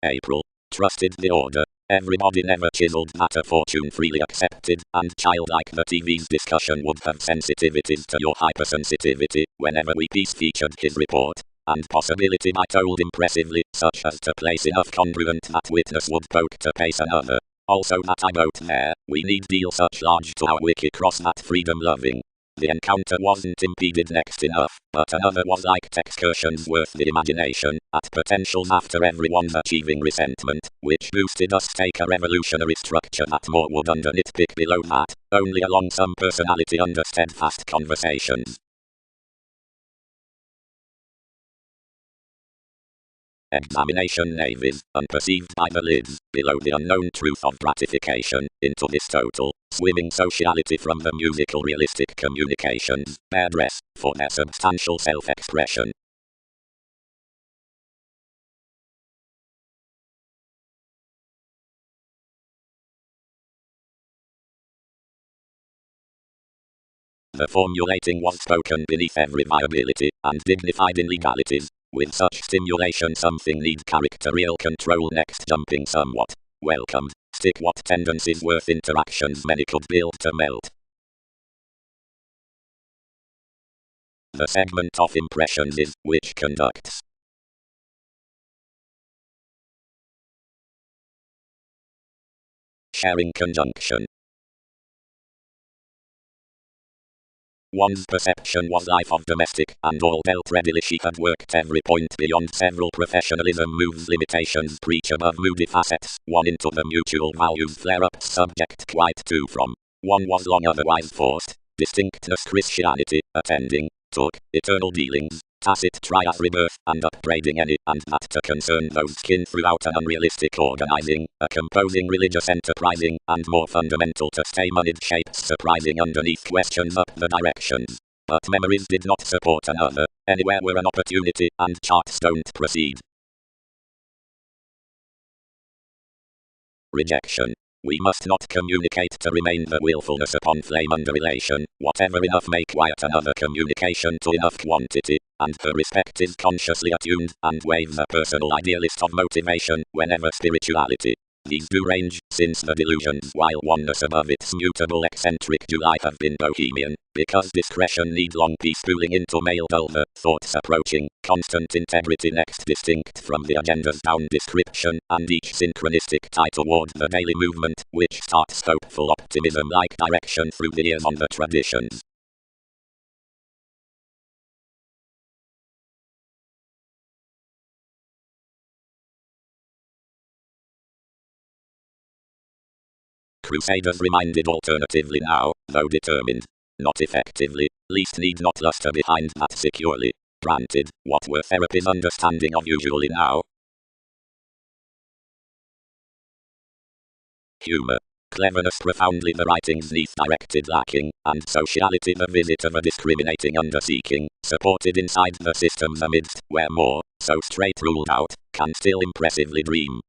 [SPEAKER 1] April. Trusted the order. Everybody never chiseled that a fortune freely accepted, and childlike the TV's discussion would have sensitivities to your hypersensitivity, whenever we piece featured his report, and possibility by told impressively, such as to place enough congruent that witness would poke to pace another. Also that I wrote there, we need deal such large to our wiki cross that freedom loving. The encounter wasn't impeded next enough, but another was like excursions worth the imagination, at potentials after everyone's achieving resentment, which boosted us take a revolutionary structure that more would under nitpick below that, only along some personality under steadfast conversations. Examination navies, unperceived by the lids, below the unknown truth of gratification, into this total, swimming sociality from the musical realistic communications, their dress, for their substantial self-expression. The formulating was spoken beneath every viability, and dignified in legalities. With such stimulation something need characterial control next jumping somewhat. Welcomed, stick what tendencies worth interactions many could build to melt. The segment of impressions is, which conducts. sharing conjunction. One's perception was life of domestic, and all dealt readily she had worked every point beyond several professionalism moves limitations preach above moody facets, one into the mutual values flare-ups subject quite to from. One was long otherwise forced, distinctness Christianity, attending, took, eternal dealings, tacit trias rebirth, and upbraiding any, and that to concern those kin throughout an unrealistic organizing, a composing religious enterprising, and more fundamental to stay moneyed shapes surprising underneath questions up the directions. But memories did not support another, anywhere were an opportunity, and charts don't proceed. Rejection. We must not communicate to remain the willfulness upon flame under elation, whatever enough may quiet another communication to enough quantity, and the respect is consciously attuned, and waves a personal idealist of motivation, whenever spirituality. These do range, since the delusions while oneness above its mutable eccentric July have been bohemian, because discretion need long peace cooling into male dulver, thoughts approaching, constant integrity next distinct from the agenda's down description, and each synchronistic tie toward the daily movement, which starts hopeful optimism like direction through the years on the traditions. Crusaders reminded alternatively now, though determined, not effectively, least need not luster behind that securely. Granted, what were therapy's understanding of usually now? Humor. Cleverness profoundly the writings neath directed lacking, and sociality the visit of a discriminating underseeking, supported inside the systems amidst, where more, so straight ruled out, can still impressively dream.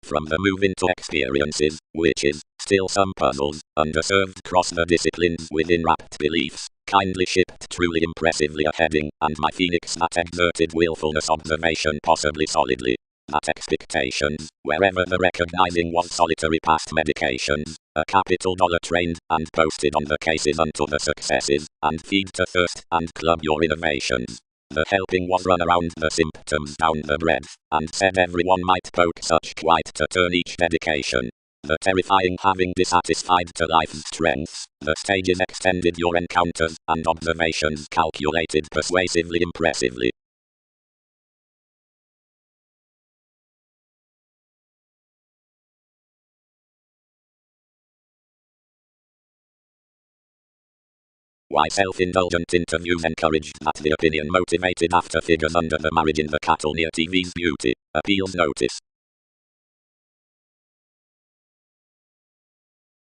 [SPEAKER 1] From the move into experiences, which is, still some puzzles, underserved cross the disciplines within wrapped beliefs, kindly shipped truly impressively a heading, and my phoenix that exerted willfulness observation possibly solidly, that expectations, wherever the recognizing was solitary past medications, a capital dollar trained, and posted on the cases unto the successes, and feed to thirst, and club your innovations. The helping was run around the symptoms down the breadth, and said everyone might poke such quite to turn each dedication. The terrifying having dissatisfied to life's strengths, the stages extended your encounters, and observations calculated persuasively impressively. Why self-indulgent interviews encouraged that the opinion motivated after figures under the marriage in the cattle near TV's beauty appeals notice.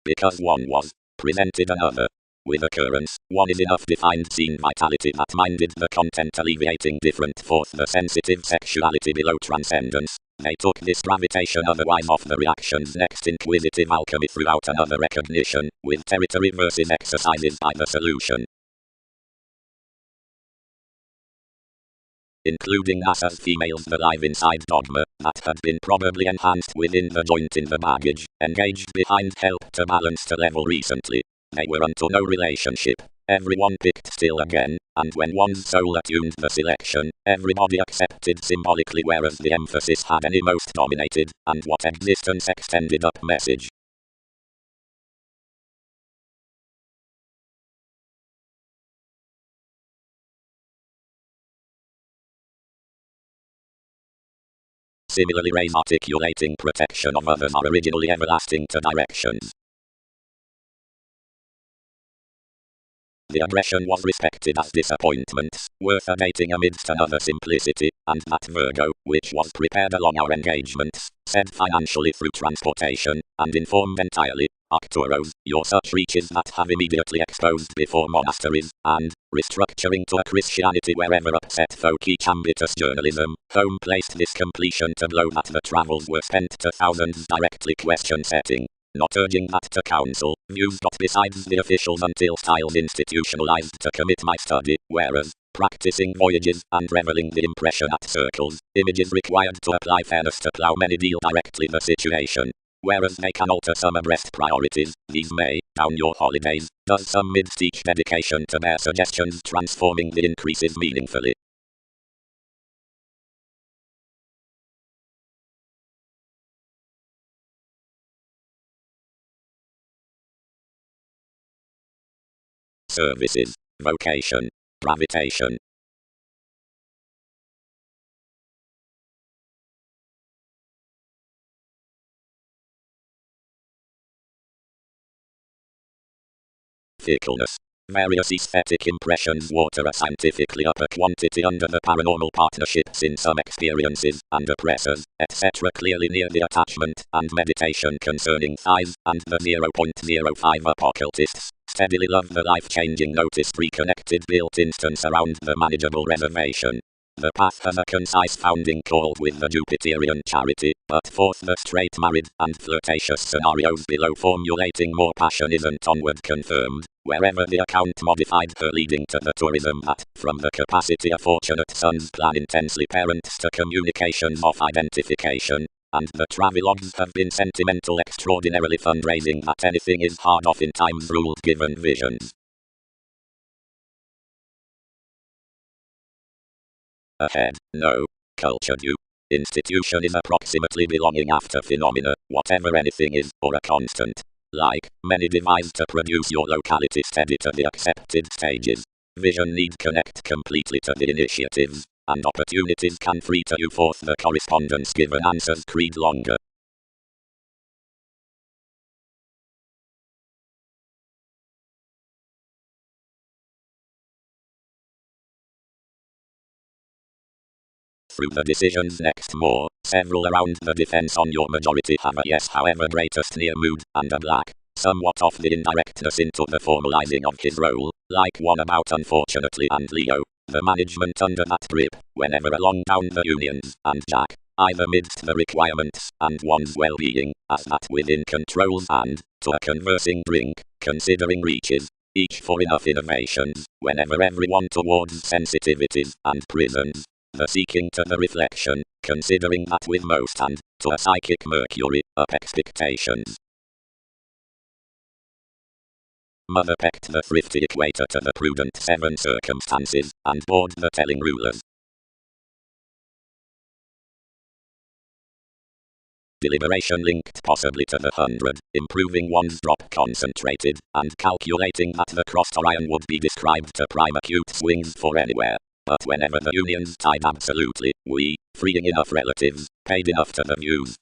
[SPEAKER 1] Because one was presented another. With occurrence, one is enough defined scene vitality that minded the content alleviating different forth the sensitive sexuality below transcendence. They took this gravitation otherwise off the reactions next inquisitive alchemy throughout another recognition, with territory versus exercises by the solution. Including NASA's females the live inside dogma, that had been probably enhanced within the joint in the baggage, engaged behind help to balance to level recently. They were unto no relationship. Everyone picked still again, and when one's soul attuned the selection, everybody accepted symbolically whereas the emphasis had any most dominated, and what existence extended up message. Similarly rays articulating protection of others are originally everlasting to directions. The aggression was respected as disappointments, worth abating amidst another simplicity, and that Virgo, which was prepared along our engagements, said financially through transportation, and informed entirely, Arcturos, your such reaches that have immediately exposed before monasteries, and, restructuring to a Christianity wherever upset folk each ambitious journalism, home placed this completion to blow that the travels were spent to thousands directly question setting. Not urging that to counsel, views got besides the officials until styles institutionalized to commit my study, whereas, practicing voyages, and reveling the impression at circles, images required to apply fairness to plow many deal directly the situation. Whereas they can alter some abreast priorities, these may, down your holidays, does some midst each dedication to their suggestions transforming the increases meaningfully. services, vocation, gravitation. Fickleness. Various aesthetic impressions water a scientifically upper quantity under the paranormal partnerships in some experiences, and oppressors, etc. clearly near the attachment and meditation concerning thighs, and the 0.05 occultists steadily love the life-changing notice-free connected built instance around the manageable reservation. The path has a concise founding called with the Jupiterian charity, but forth the straight married and flirtatious scenarios below formulating more passion isn't onward confirmed, wherever the account modified her leading to the tourism that, from the capacity a fortunate son's plan intensely parents to communications of identification, and the travelogues have been sentimental extraordinarily fundraising that anything is hard off in time's ruled given visions. Ahead, no. Culture due. Institution is approximately belonging after phenomena, whatever anything is, or a constant. Like, many devised to produce your locality steady to the accepted stages. Vision need connect completely to the initiatives, and opportunities can free to you forth the correspondence given answers creed longer. Through the decisions next more, several around the defense on your majority have a yes however greatest near mood, and a black, somewhat of the indirectness into the formalizing of his role, like one about unfortunately and Leo, the management under that grip, whenever along down the unions, and Jack, either midst the requirements, and one's well-being, as that within controls and, to a conversing brink, considering reaches, each for enough innovations, whenever everyone towards sensitivities, and prisons. The seeking to the reflection, considering that with most and, to a psychic Mercury, up expectations. Mother pecked the thrifty equator to the prudent seven circumstances, and bored the telling rulers. Deliberation linked possibly to the 100, improving one's drop concentrated, and calculating that the crossed Orion would be described to prime acute swings for anywhere. But whenever the unions tied absolutely, freeing enough relatives, paid enough to the views.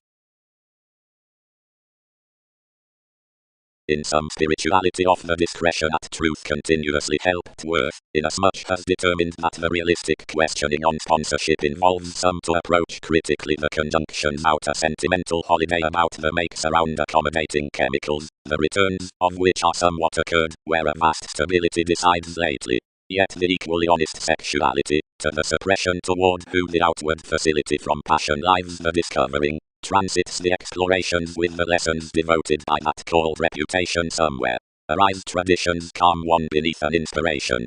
[SPEAKER 1] In some spirituality of the discretion at truth continuously helped worth, inasmuch as determined that the realistic questioning on sponsorship involves some to approach critically the conjunctions out a sentimental holiday about the makes around accommodating chemicals, the returns of which are somewhat occurred, where a vast stability decides lately. Yet the equally honest sexuality, to the suppression toward who the outward facility from passion lives the discovering, transits the explorations with the lessons devoted by that called reputation somewhere. Arise traditions calm one beneath an inspiration.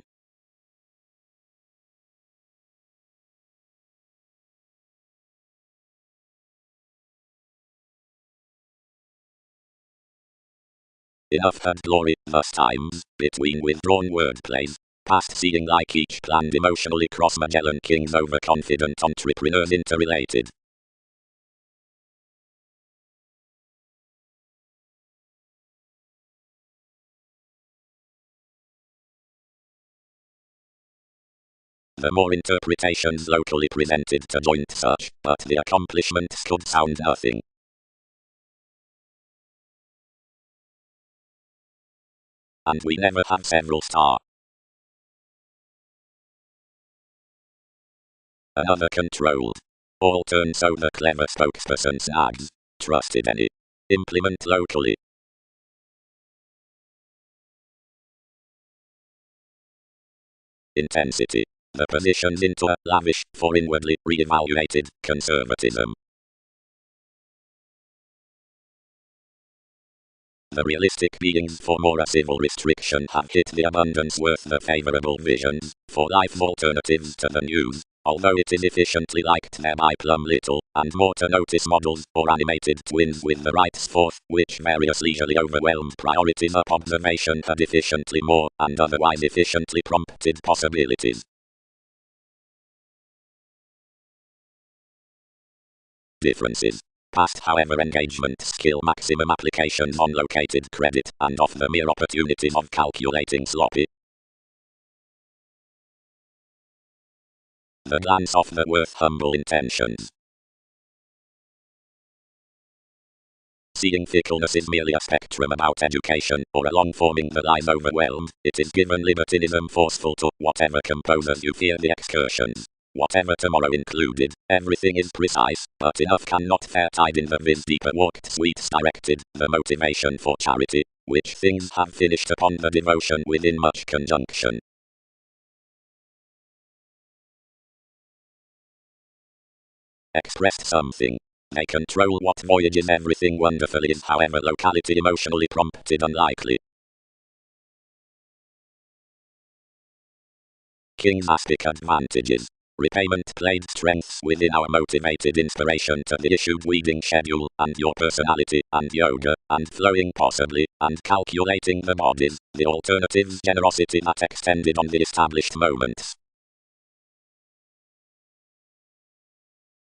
[SPEAKER 1] Enough had glory, thus times, between withdrawn wordplays. Past seeing like each planned emotionally cross Magellan Kings overconfident entrepreneurs interrelated. The more interpretations locally presented to joint such, but the accomplishments could sound nothing. And we never have several star. Another controlled. All turn so the clever spokesperson snags. Trusted any. Implement locally. Intensity. The positions into a lavish, for inwardly re-evaluated, conservatism. The realistic beings for more a civil restriction have hit the abundance worth the favorable visions, for life alternatives to the news, although it is efficiently liked thereby plumb little, and more to notice models or animated twins with the rights forth, which various leisurely overwhelmed priorities up observation had efficiently more, and otherwise efficiently prompted possibilities. Differences. Past however engagement skill maximum applications on located credit and off the mere opportunities of calculating sloppy. The glance of the worth humble intentions. Seeing fickleness is merely a spectrum about education, or a long-forming that lies overwhelmed. It is given libertinism forceful to whatever composes you fear the excursions. Whatever tomorrow included, everything is precise, but enough cannot fair tide in the viz deeper walked sweets directed, the motivation for charity, which things have finished upon the devotion within much conjunction. Expressed something. They control what voyages everything wonderful is, however locality emotionally prompted unlikely. King's aspic advantages. Repayment played strengths within our motivated inspiration to the issued weeding schedule, and your personality, and yoga, and flowing possibly, and calculating the bodies, the alternatives generosity that extended on the established moments.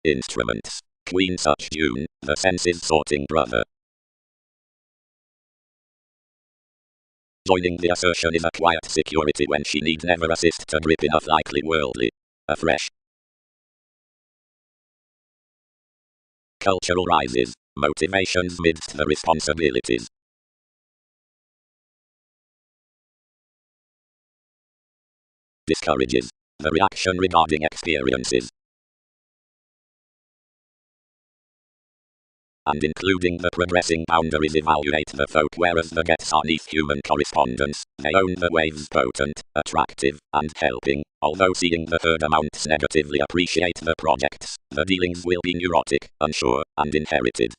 [SPEAKER 1] Instruments. Queen such June, the senses sorting brother. Joining the assertion is a quiet security when she need never assist to grip enough likely worldly. Afresh. Cultural rises, motivations midst the responsibilities. Discourages, the reaction regarding experiences. And including the progressing boundaries evaluate the folk, whereas the gets are neath human correspondence. They own the waves potent, attractive, and helping, although seeing the herd amounts negatively appreciate the projects. The dealings will be neurotic, unsure, and inherited.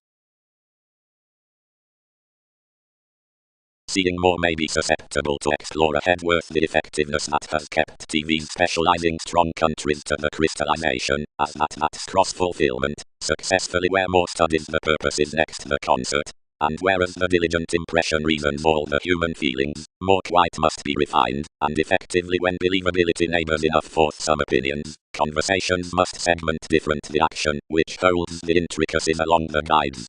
[SPEAKER 1] Seeing more may be susceptible to explore ahead worth the effectiveness that has kept TV's specializing strong countries to the crystallization, as that's cross-fulfillment, successfully where more studies the purposes next the concert. And whereas the diligent impression reasons all the human feelings, more quite must be refined, and effectively when believability neighbors enough forth some opinions, conversations must segment different the action, which holds the intricacies along the guides.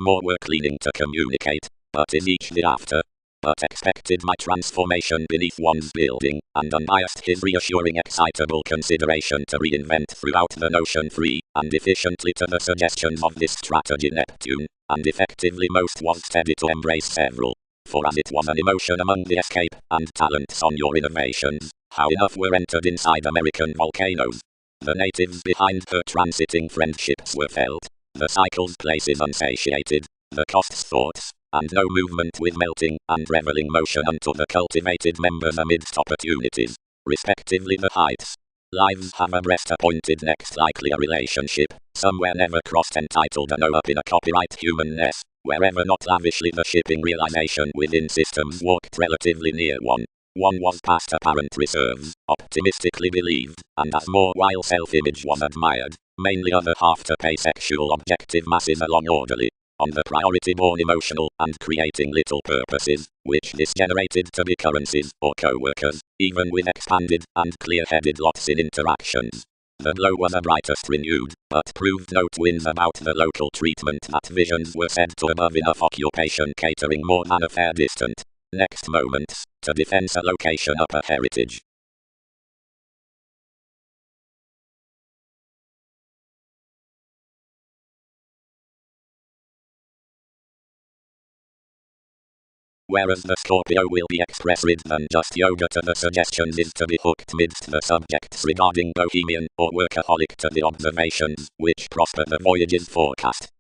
[SPEAKER 1] More work leaning to communicate, but is each the after. But expected my transformation beneath one's building, and unbiased his reassuring excitable consideration to reinvent throughout the notion free, and efficiently to the suggestions of this strategy Neptune, and effectively most was steady to embrace several. For as it was an emotion among the escape, and talents on your innovations, how enough were entered inside American volcanoes. The natives behind her transiting friendships were felt. The cycle's places unsatiated, the costs thoughts, and no movement with melting and reveling motion unto the cultivated members amidst opportunities, respectively the heights. Lives have abreast appointed next likely a relationship, somewhere never crossed entitled a no up in a copyright humanness, wherever not lavishly the shipping realization within systems walked relatively near one. One was past apparent reserves, optimistically believed, and as more while self-image was admired, mainly other half to pay sexual objective masses along orderly, on the priority born emotional, and creating little purposes, which this generated to be currencies, or co-workers, even with expanded and clear-headed lots in interactions. The glow was the brightest renewed, but proved no twins about the local treatment that visions were said to above enough occupation catering more than a fair distant. Next moments, to defense a location upper heritage. Whereas the Scorpio will be expressed than just yoga to the suggestions is to be hooked midst the subjects regarding bohemian or workaholic to the observations which prosper the voyage's forecast.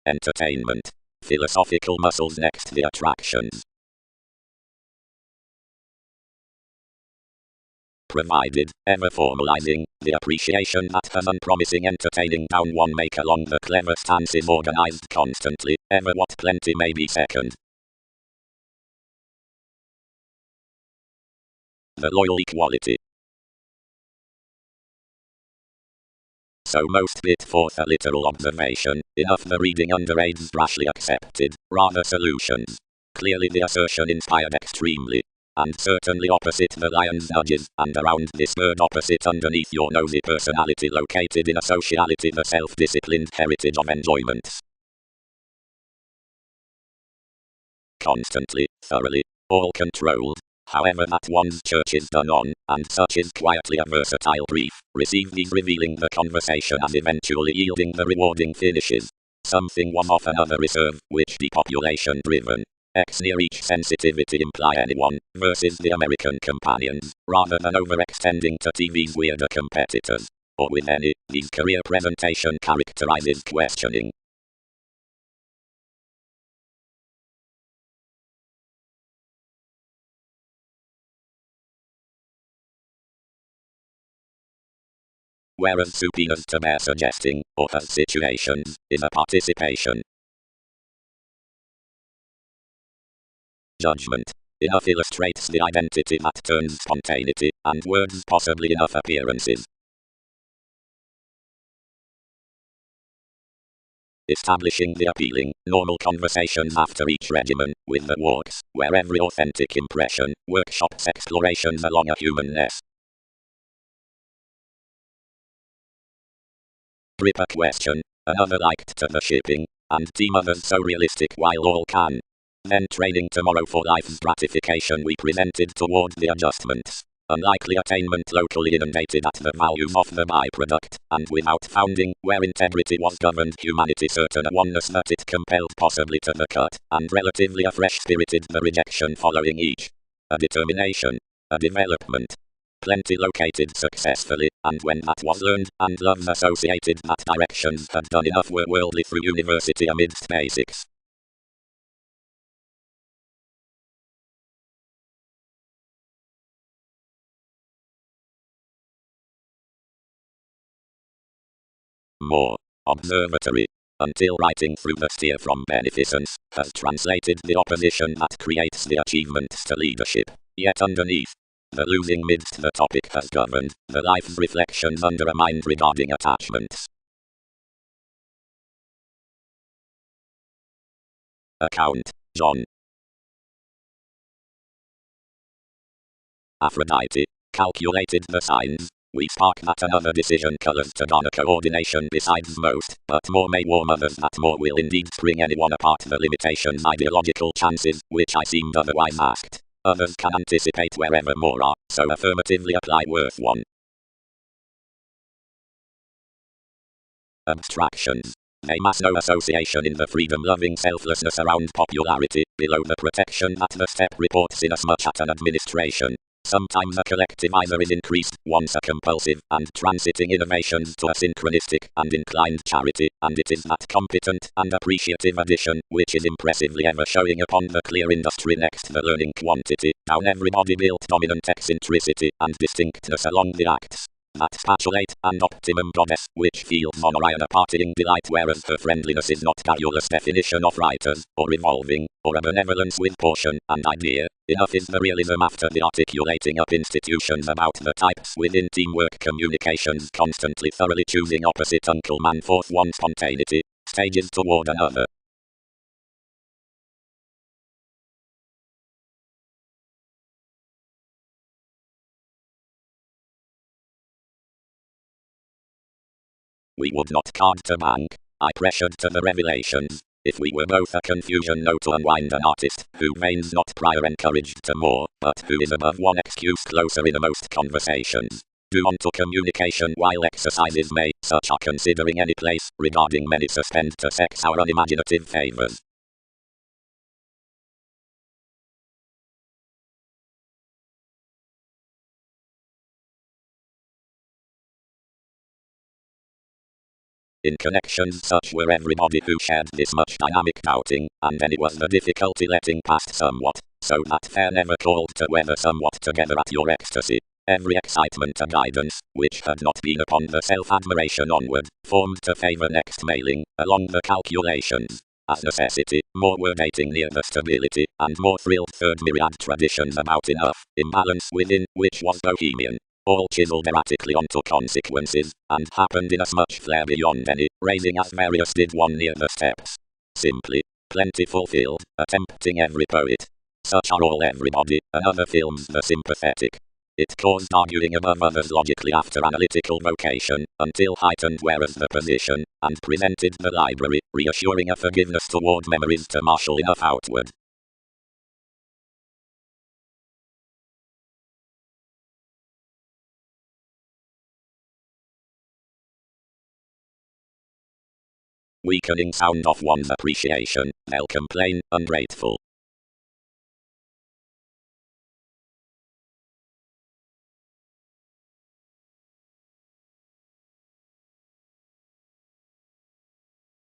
[SPEAKER 1] Entertainment. Philosophical muscles next the attractions. Provided, ever formalizing, the appreciation that has unpromising entertaining down one make along the clever stances organized constantly, ever what plenty may be second. The loyal equality. So most bit forth a literal observation, enough the reading under aids rashly accepted, rather solutions. Clearly the assertion inspired extremely. And certainly opposite the lion's nudges, and around this bird opposite underneath your nosy personality located in a sociality the self-disciplined heritage of enjoyments. Constantly, thoroughly, all controlled, however that one's church is done on, and such is quietly a versatile brief, receive these revealing the conversation as eventually yielding the rewarding finishes. Something was off another reserve, which depopulation driven. X near each sensitivity imply anyone, versus the American companions, rather than overextending to TV's weirder competitors. Or with any, these career presentation characterizes questioning. Whereas superiors to their suggesting, or has situations, is a participation. Judgment. Enough illustrates the identity that turns spontaneity, and words possibly enough appearances. Establishing the appealing, normal conversations after each regimen, with the walks, where every authentic impression, workshops explorations along a humanness. Ripper question, another liked to the shipping, and team others so realistic while all can. Then training tomorrow for life's gratification we presented toward the adjustments. Unlikely attainment locally inundated at the values of the byproduct, and without founding, where integrity was governed humanity certain a oneness that it compelled possibly to the cut, and relatively a fresh spirited the rejection following each. A determination. A development. Plenty located successfully, and when that was learned, and loves associated that directions had done enough were worldly through university amidst basics. More. Observatory. Until writing through the steer from beneficence, has translated the opposition that creates the achievements to leadership. Yet underneath, the losing midst the topic has governed, the life's reflections under a mind regarding attachments. Account. John. Aphrodite. Calculated the signs. We spark that another decision colors to garner coordination besides most, but more may warm others that more will indeed spring anyone apart the limitations ideological chances, which I seemed otherwise asked. Others can anticipate wherever more are, so affirmatively apply worth one. Abstractions. They mass no association in the freedom-loving selflessness around popularity, below the protection that the step reports inasmuch at an administration. Sometimes a collectivizer is increased, once a compulsive, and transiting innovations to a synchronistic and inclined charity, and it is that competent and appreciative addition, which is impressively ever showing upon the clear industry next the learning quantity, down everybody built dominant eccentricity, and distinctness along the acts. That spatulate and optimum goddess, which feels on Orion a partying delight whereas her friendliness is not garrulous definition of writers, or revolving, or a benevolence with portion and idea. Enough is the realism after the articulating up institutions about the types within teamwork communications constantly thoroughly choosing opposite Uncle Man forth one spontaneity, stages toward another. We would not card to bank. I pressured to the revelations. If we were both a confusion no to unwind an artist, who veins not prior encouraged to more, but who is above one excuse closer in most conversations. Do on to communication while exercises may, such are considering any place, regarding many suspend to sex our unimaginative favors. In connections such were everybody who shared this much dynamic doubting, and any was the difficulty letting past somewhat, so that fair never called to weather somewhat together at your ecstasy. Every excitement a guidance, which had not been upon the self-admiration onward, formed to favour next mailing, along the calculations. As necessity, more were dating near the stability, and more thrilled third myriad traditions about enough, imbalance within, which was bohemian. All chiseled erratically onto consequences, and happened in as much flair beyond any, raising as various did one near the steps. Simply, plenty fulfilled, attempting every poet. Such are all everybody, another films the sympathetic. It caused arguing above others logically after analytical vocation, until heightened whereas the position, and presented the library, reassuring a forgiveness toward memories to marshal enough outward. Weakening sound of one's appreciation, they'll complain, ungrateful.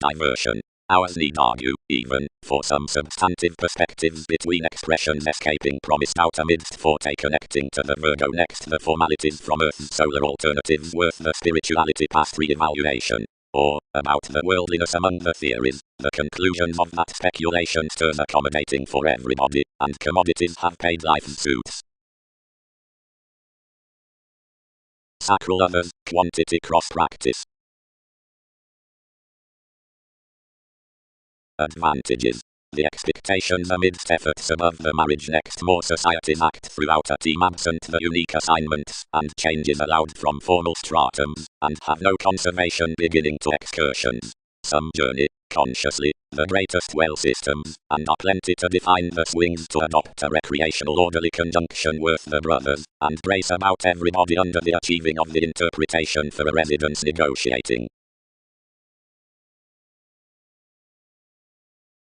[SPEAKER 1] Diversion. Ours need argue, even, for some substantive perspectives between expressions escaping promised out amidst forte connecting to the Virgo next the formalities from Earth's solar alternatives worth the spirituality past re-evaluation. Or, about the worldliness among the theories, the conclusions of that speculations turn accommodating for everybody, and commodities have paid life suits. Sacral others, quantity cross-practice. Advantages. The expectations amidst efforts above the marriage next more societies act throughout a team absent the unique assignments and changes allowed from formal stratums, and have no conservation beginning to excursions. Some journey, consciously, the greatest well systems, and are plenty to define the swings to adopt a recreational orderly conjunction worth the brothers, and brace about everybody under the achieving of the interpretation for a residence negotiating.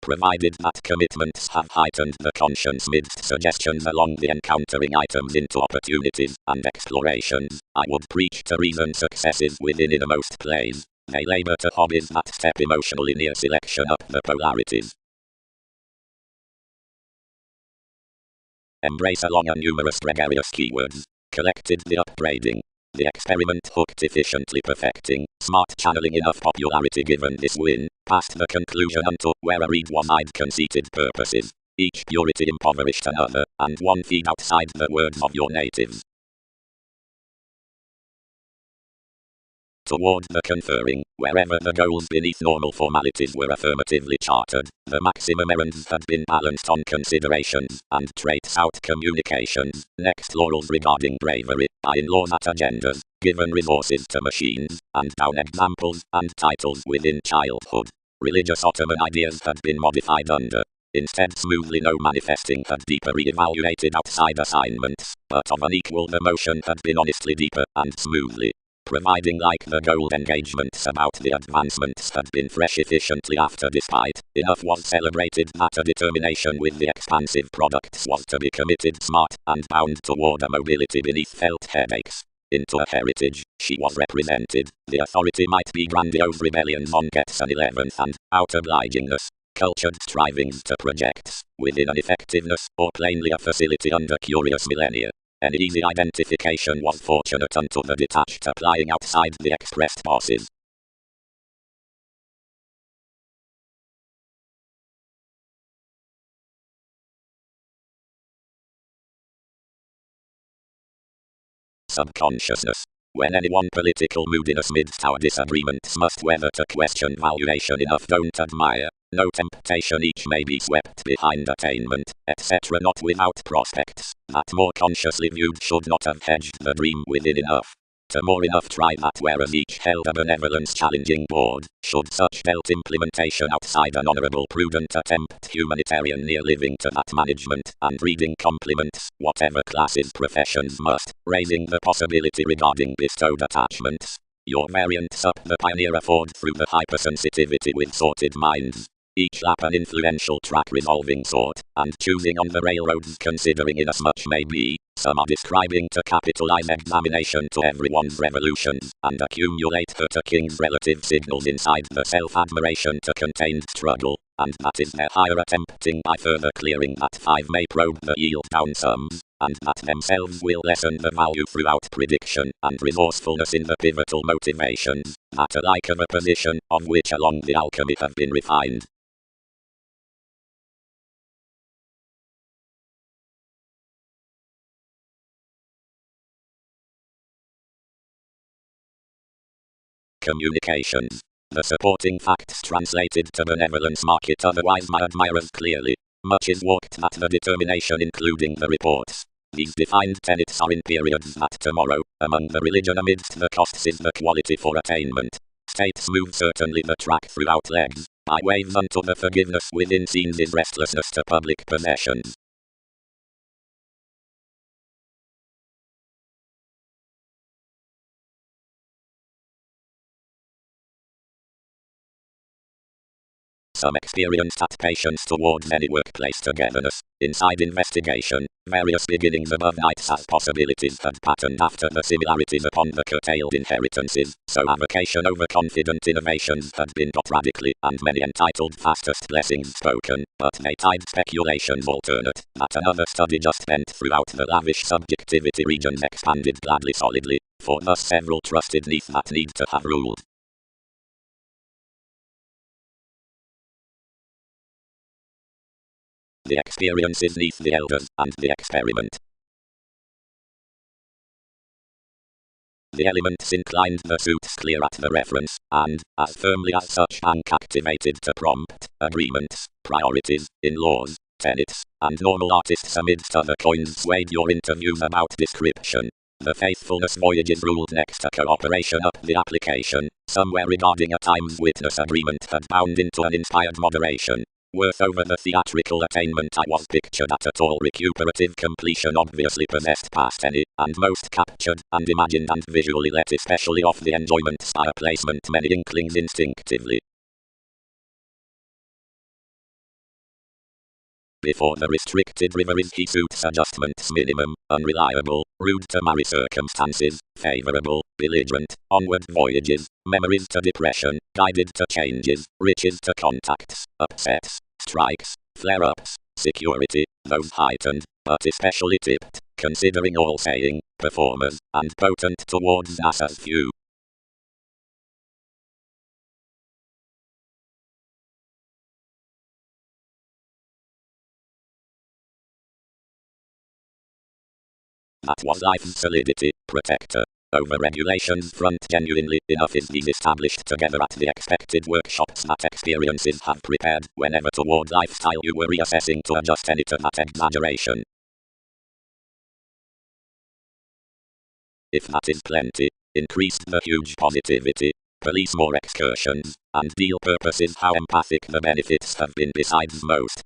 [SPEAKER 1] Provided that commitments have heightened the conscience midst suggestions along the encountering items into opportunities and explorations, I would preach to reason successes within innermost plays. They labor to hobbies that step emotionally near selection up the polarities. Embrace along a numerous gregarious keywords. Collected the upbraiding. The experiment hooked efficiently perfecting, smart channeling enough popularity given this win, past the conclusion unto where a read one-eyed conceited purposes. Each purity impoverished another, and one feed outside the words of your natives. Toward the conferring, wherever the goals beneath normal formalities were affirmatively chartered, the maximum errands had been balanced on considerations, and traits out communications, next laurels regarding bravery, by-in-laws at agendas, given resources to machines, and down examples and titles within childhood. Religious Ottoman ideas had been modified under. Instead smoothly no manifesting had deeper re-evaluated outside assignments, but of unequal the motion had been honestly deeper and smoothly. Providing like the gold engagements about the advancements had been fresh efficiently after despite, enough was celebrated that a determination with the expansive products was to be committed smart, and bound toward a mobility beneath felt headaches. Into a heritage, she was represented, the authority might be grandiose rebellions on gets an 11th and, out obligingness, cultured strivings to projects, within an effectiveness, or plainly a facility under curious millennia. An easy identification was fortunate unto the detached applying outside the expressed bosses. Subconsciousness. When anyone political moodiness midst our disagreements must weather to question valuation enough don't admire, no temptation each may be swept behind attainment, etc. not without prospects, that more consciously viewed should not have hedged the dream within enough. To more enough try that whereas each held a benevolence challenging board, should such felt implementation outside an honorable prudent attempt humanitarian near living to that management, and reading compliments, whatever classes professions must, raising the possibility regarding bestowed attachments. Your variants up the pioneer afford through the hypersensitivity with sorted minds. Each lap an influential track resolving sort, and choosing on the railroads considering inasmuch may be, some are describing to capitalize examination to everyone's revolutions, and accumulate her to king's relative signals inside the self-admiration to contained struggle, and that is their higher attempting by further clearing that 5 may probe the yield down sums, and that themselves will lessen the value throughout prediction, and resourcefulness in the pivotal motivations, that alike of a position, of which along the alchemy have been refined. Communications. The supporting facts translated to benevolence mark it otherwise my admirers clearly. Much is walked that the determination including the reports. These defined tenets are in periods that tomorrow, among the religion amidst the costs is the quality for attainment. States move certainly the track throughout legs, by waves unto the forgiveness within scenes is restlessness to public possessions. Some experienced at patience towards any workplace togetherness. Inside investigation, various beginnings above nights as possibilities had patterned after the similarities upon the curtailed inheritances, so avocation over confident innovations had been got radically, and many entitled fastest blessings spoken, but they tied speculations alternate, that another study just bent throughout the lavish subjectivity regions expanded gladly solidly, for thus several trusted neath that need to have ruled. The experiences neath the elders, and the experiment. The elements inclined the suits clear at the reference, and, as firmly as such bank activated to prompt, agreements, priorities, in laws, tenets, and normal artists amidst other coins swayed your interviews about description. The faithfulness voyages ruled next to cooperation up the application, somewhere regarding a times witness agreement had bound into an inspired moderation. Worth over the theatrical attainment I was pictured at all recuperative completion obviously possessed past any, and most captured, and imagined and visually let especially off the enjoyment style placement many inklings instinctively. Before the restricted river is he suits adjustments minimum, unreliable, rude to marry circumstances, favourable, belligerent, onward voyages, memories to depression, guided to changes, riches to contacts, upsets, strikes, flare-ups, security, those heightened, but especially tipped, considering all saying, performers, and potent towards NASA's view. That was life's solidity, protector. Over regulations front genuinely enough is these established together at the expected workshops that experiences have prepared whenever toward lifestyle you were reassessing to adjust any to that exaggeration. If that is plenty, increased the huge positivity, police more excursions, and deal purposes how empathic the benefits have been besides most.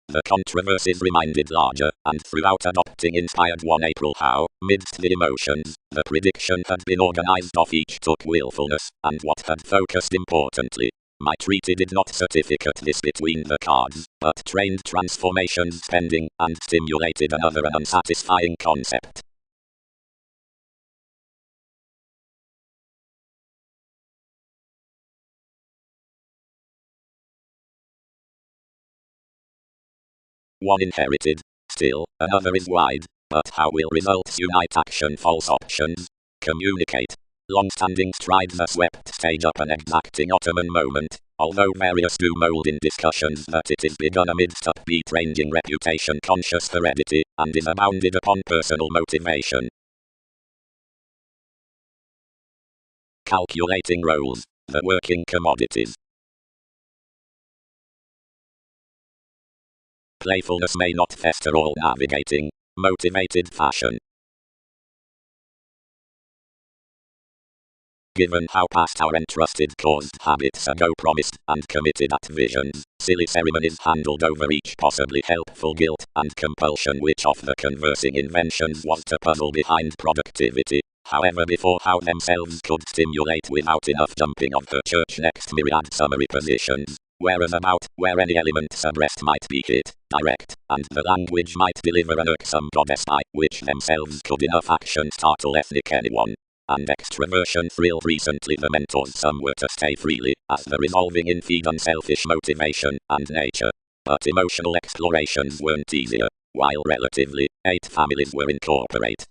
[SPEAKER 1] The controversies reminded larger, and throughout adopting inspired 1 April how, midst the emotions, the prediction had been organized off each took willfulness, and what had focused importantly. My treaty did not certificate this between the cards, but trained transformations spending, and stimulated another an unsatisfying concept. One inherited, still, another is wide, but how will results unite action false options? Communicate. Long-standing strides are swept stage up an exacting Ottoman moment, although various do mould in discussions that it is begun amidst upbeat ranging reputation conscious heredity, and is abounded upon personal motivation. Calculating roles, the working commodities. Playfulness may not fester all navigating, motivated fashion. Given how past our entrusted caused habits are go promised and committed at visions, silly ceremonies handled over each possibly helpful guilt and compulsion which of the conversing inventions was to puzzle behind productivity, however before how themselves could stimulate without enough jumping of the church next myriad summary positions. Whereas about where any elements abreast might be hit, direct, and the language might deliver an irksome goddess by which themselves could enough action startle ethnic anyone. And extroversion thrilled recently the mentors some were to stay freely, as the resolving in feed unselfish motivation and nature. But emotional explorations weren't easier, while relatively, 8 families were incorporate.